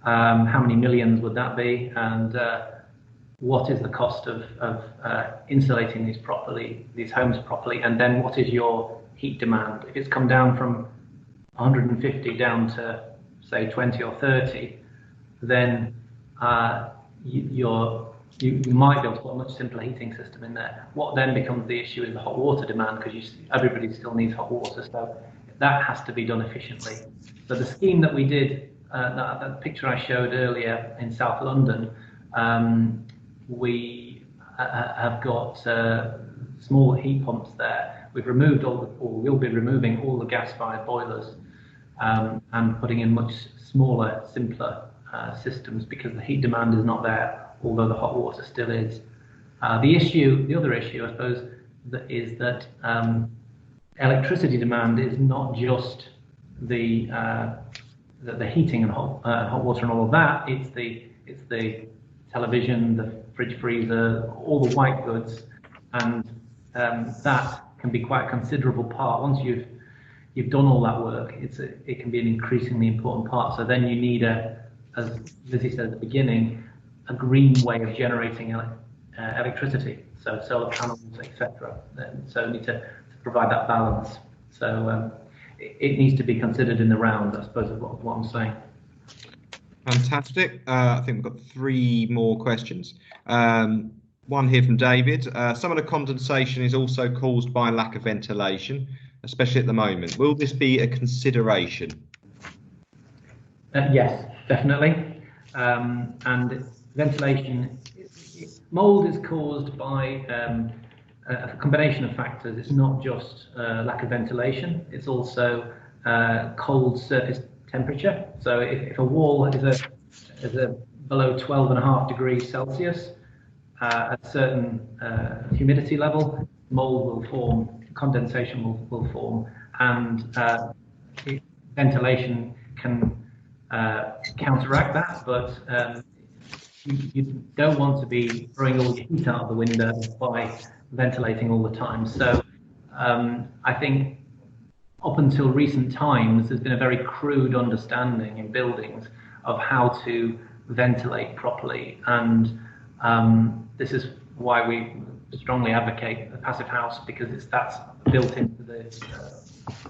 How many millions would that be, and what is the cost of insulating these homes properly, and then what is your heat demand? If it's come down from 150 down to say 20 or 30, then you might be able to put a much simpler heating system in there. What then becomes the issue is the hot water demand, because everybody still needs hot water, so that has to be done efficiently. So the scheme that we did, that picture I showed earlier in South London, we have got small heat pumps there. We've removed we'll be removing all the gas-fired boilers and putting in much smaller, simpler systems, because the heat demand is not there, although the hot water still is. The other issue, I suppose, is that electricity demand is not just the heating and hot water and all of that. It's the television, the fridge, freezer, all the white goods, and that can be quite a considerable part. Once you've done all that work, it can be an increasingly important part. So then you need as Lizzy said at the beginning, a green way of generating electricity, so solar panels, etc. So you need to provide that balance. So it needs to be considered in the round, I suppose, is what I'm saying. Fantastic. I think we've got 3 more questions. One here from David. Some of the condensation is also caused by lack of ventilation, especially at the moment. Will this be a consideration? Yes, definitely. And ventilation, mould is caused by a combination of factors. It's not just lack of ventilation, it's also cold surface temperature. So if a wall is below 12.5 degrees Celsius, at a certain humidity level, mould will form, condensation will form, and ventilation can counteract that, but you don't want to be throwing all your heat out of the window by ventilating all the time. So I think up until recent times, there's been a very crude understanding in buildings of how to ventilate properly, and this is why we strongly advocate the passive house, because that's built into the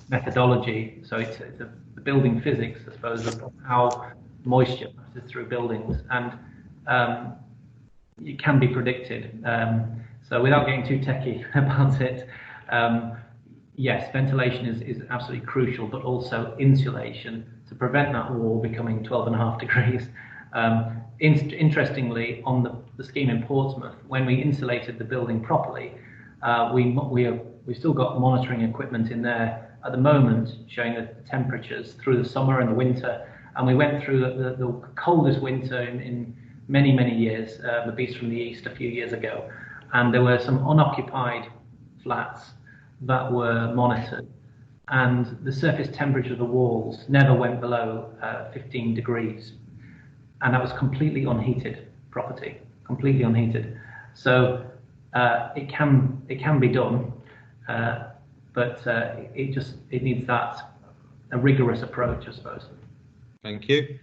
methodology. So it's the building physics, I suppose, of how moisture passes through buildings, and it can be predicted. So without getting too techie about it, yes, ventilation is absolutely crucial, but also insulation to prevent that wall becoming 12.5 degrees. Interestingly, on the scheme in Portsmouth, when we insulated the building properly, we've still got monitoring equipment in there at the moment showing the temperatures through the summer and the winter. And we went through the coldest winter in many, many years, the Beast from the East a few years ago. And there were some unoccupied flats that were monitored, and the surface temperature of the walls never went below 15 degrees. And that was completely unheated property, completely unheated. So it can be done, but it needs a rigorous approach, I suppose. Thank you.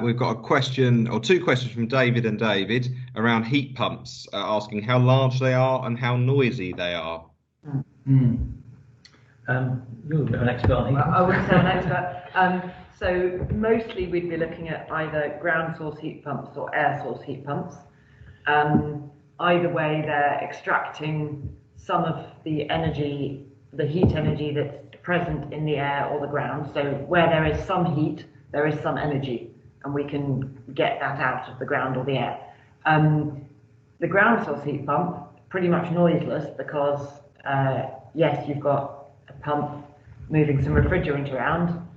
We've got a question, or two questions from David and David around heat pumps, asking how large they are and how noisy they are. You're a bit of an expert on heat pumps. I wouldn't say an expert. So mostly we'd be looking at either ground source heat pumps or air source heat pumps. Either way, they're extracting some of the energy, the heat energy that's present in the air or the ground. So where there is some heat, there is some energy, and we can get that out of the ground or the air. The ground source heat pump, pretty much noiseless, because yes, you've got a pump moving some refrigerant around,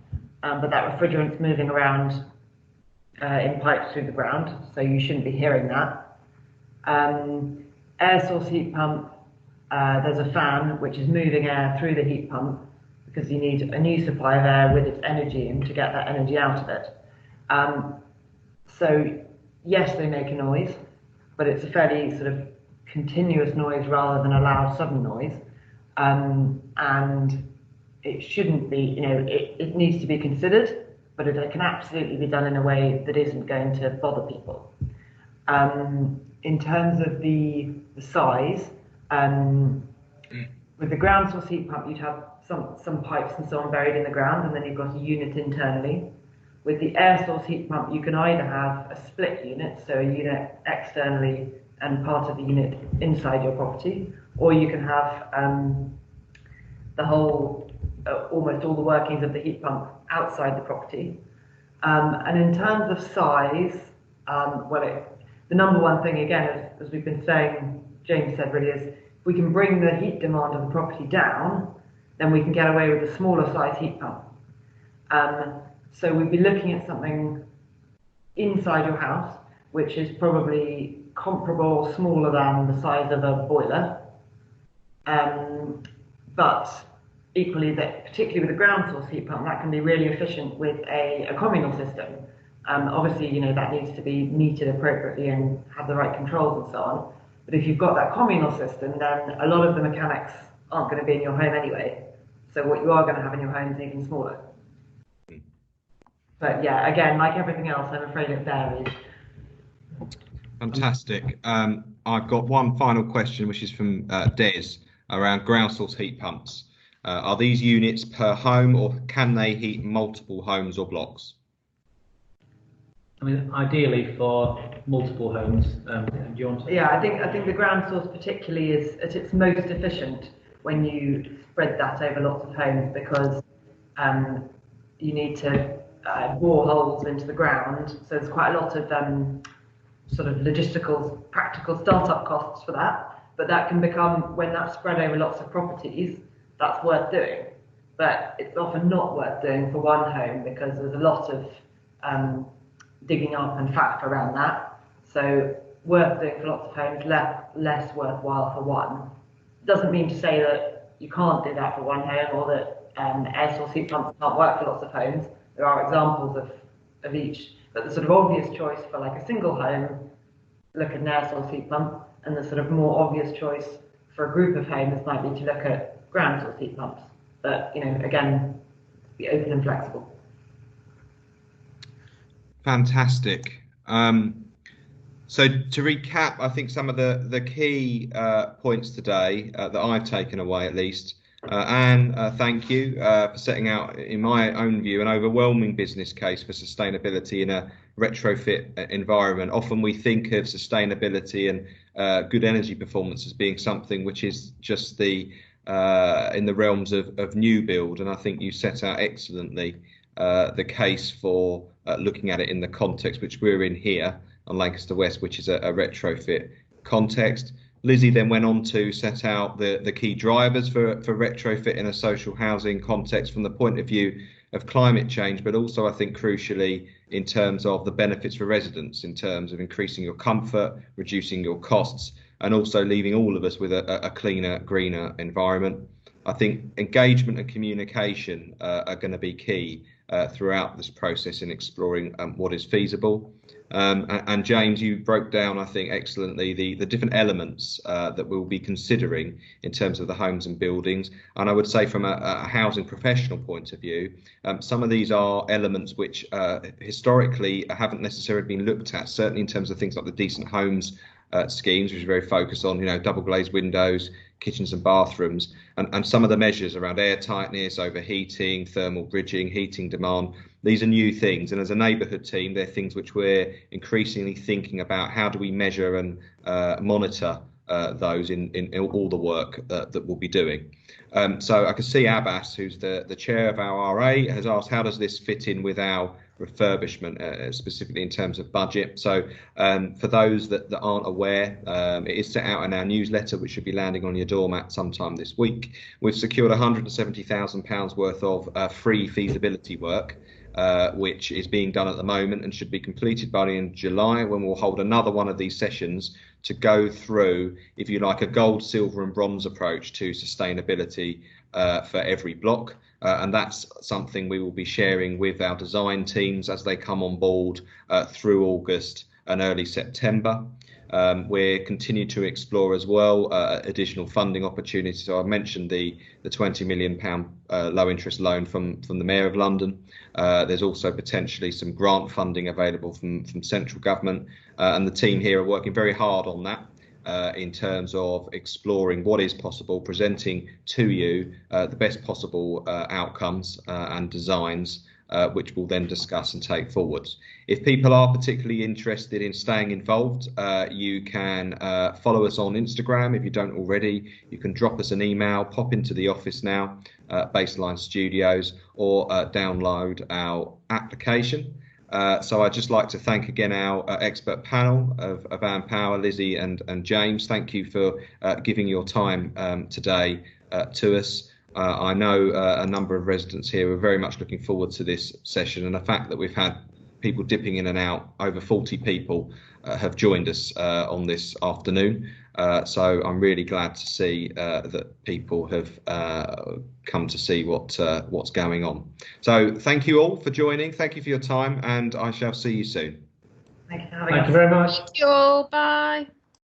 but that refrigerant's moving around in pipes through the ground, so you shouldn't be hearing that. Air source heat pump, there's a fan which is moving air through the heat pump, because you need a new supply of air with its energy in to get that energy out of it. So yes, they make a noise, but it's a fairly sort of continuous noise rather than a loud sudden noise. And it shouldn't be, it needs to be considered, but it can absolutely be done in a way that isn't going to bother people. In terms of the size, with the ground source heat pump, you'd have some pipes and so on buried in the ground, and then you've got a unit internally. With the air source heat pump, you can either have a split unit, so a unit externally and part of the unit inside your property, or you can have the whole, almost all the workings of the heat pump outside the property. And in terms of size, the number one thing, again, as we've been saying, James said really, is if we can bring the heat demand of the property down, then we can get away with a smaller size heat pump. So we'd be looking at something inside your house, which is probably comparable or smaller than the size of a boiler. But equally, particularly with a ground source heat pump, that can be really efficient with a communal system. Obviously, that needs to be metered appropriately and have the right controls and so on. But if you've got that communal system, then a lot of the mechanics aren't going to be in your home anyway. So what you are going to have in your home is even smaller. But yeah, again, like everything else, I'm afraid it varies. Fantastic. I've got one final question, which is from Des, around ground source heat pumps. Are these units per home, or can they heat multiple homes or blocks? I mean, ideally for multiple homes. Do you want to? Yeah, I think the ground source particularly is at its most efficient when you spread that over lots of homes, because you need to bore holes into the ground. So there's quite a lot of sort of logistical, practical startup costs for that. But that can become, when that's spread over lots of properties, that's worth doing. But it's often not worth doing for one home, because there's a lot of digging up and faff around that. So worth doing for lots of homes, less worthwhile for one. Doesn't mean to say that you can't do that for one home, or that air source heat pumps can't work for lots of homes. There are examples of each, but the sort of obvious choice for like a single home, look at an air source heat pump, and the sort of more obvious choice for a group of homes might be to look at ground source heat pumps. But, you know, again, be open and flexible. Fantastic. So to recap, I think some of the key points today that I've taken away, at least. Anne, thank you for setting out, in my own view, an overwhelming business case for sustainability in a retrofit environment. Often we think of sustainability and good energy performance as being something which is just in the realms of new build, and I think you set out excellently the case for looking at it in the context which we're in here on Lancaster West, which is a retrofit context. Lizzy then went on to set out the key drivers for retrofit in a social housing context from the point of view of climate change, but also I think crucially in terms of the benefits for residents, in terms of increasing your comfort, reducing your costs, and also leaving all of us with a cleaner, greener environment. I think engagement and communication are going to be key throughout this process in exploring what is feasible. And James, you broke down, I think, excellently the different elements that we'll be considering in terms of the homes and buildings. And I would say from a housing professional point of view, some of these are elements which historically haven't necessarily been looked at, certainly in terms of things like the decent homes schemes, which are very focused on, you know, double glazed windows, kitchens and bathrooms, and some of the measures around air tightness, overheating, thermal bridging, heating demand. These are new things, and as a neighbourhood team, they're things which we're increasingly thinking about. How do we measure and monitor those in all the work that we'll be doing? So I can see Abbas, who's the chair of our RA, has asked, how does this fit in with our refurbishment, specifically in terms of budget? So for those that aren't aware, it is set out in our newsletter, which should be landing on your doormat sometime this week. We've secured £170,000 worth of free feasibility work, which is being done at the moment and should be completed by the end of July, when we'll hold another one of these sessions to go through, if you like, a gold, silver and bronze approach to sustainability for every block. And that's something we will be sharing with our design teams as they come on board through August and early September. We're continuing to explore as well additional funding opportunities. So I mentioned the £20 million low interest loan from the Mayor of London. There's also potentially some grant funding available from central government, and the team here are working very hard on that. In terms of exploring what is possible, presenting to you the best possible outcomes and designs, which we'll then discuss and take forwards. If people are particularly interested in staying involved, you can follow us on Instagram. If you don't already, you can drop us an email, pop into the office now, Baseline Studios, or download our application. So I'd just like to thank again our expert panel of Anne Power, Lizzy and James. Thank you for giving your time today to us. I know a number of residents here are very much looking forward to this session, and the fact that we've had people dipping in and out, over 40 people have joined us on this afternoon. So I'm really glad to see that people have come to see what's going on. So thank you all for joining. Thank you for your time, and I shall see you soon. Thank you for having us. Thank you very much. Thank you all. Bye.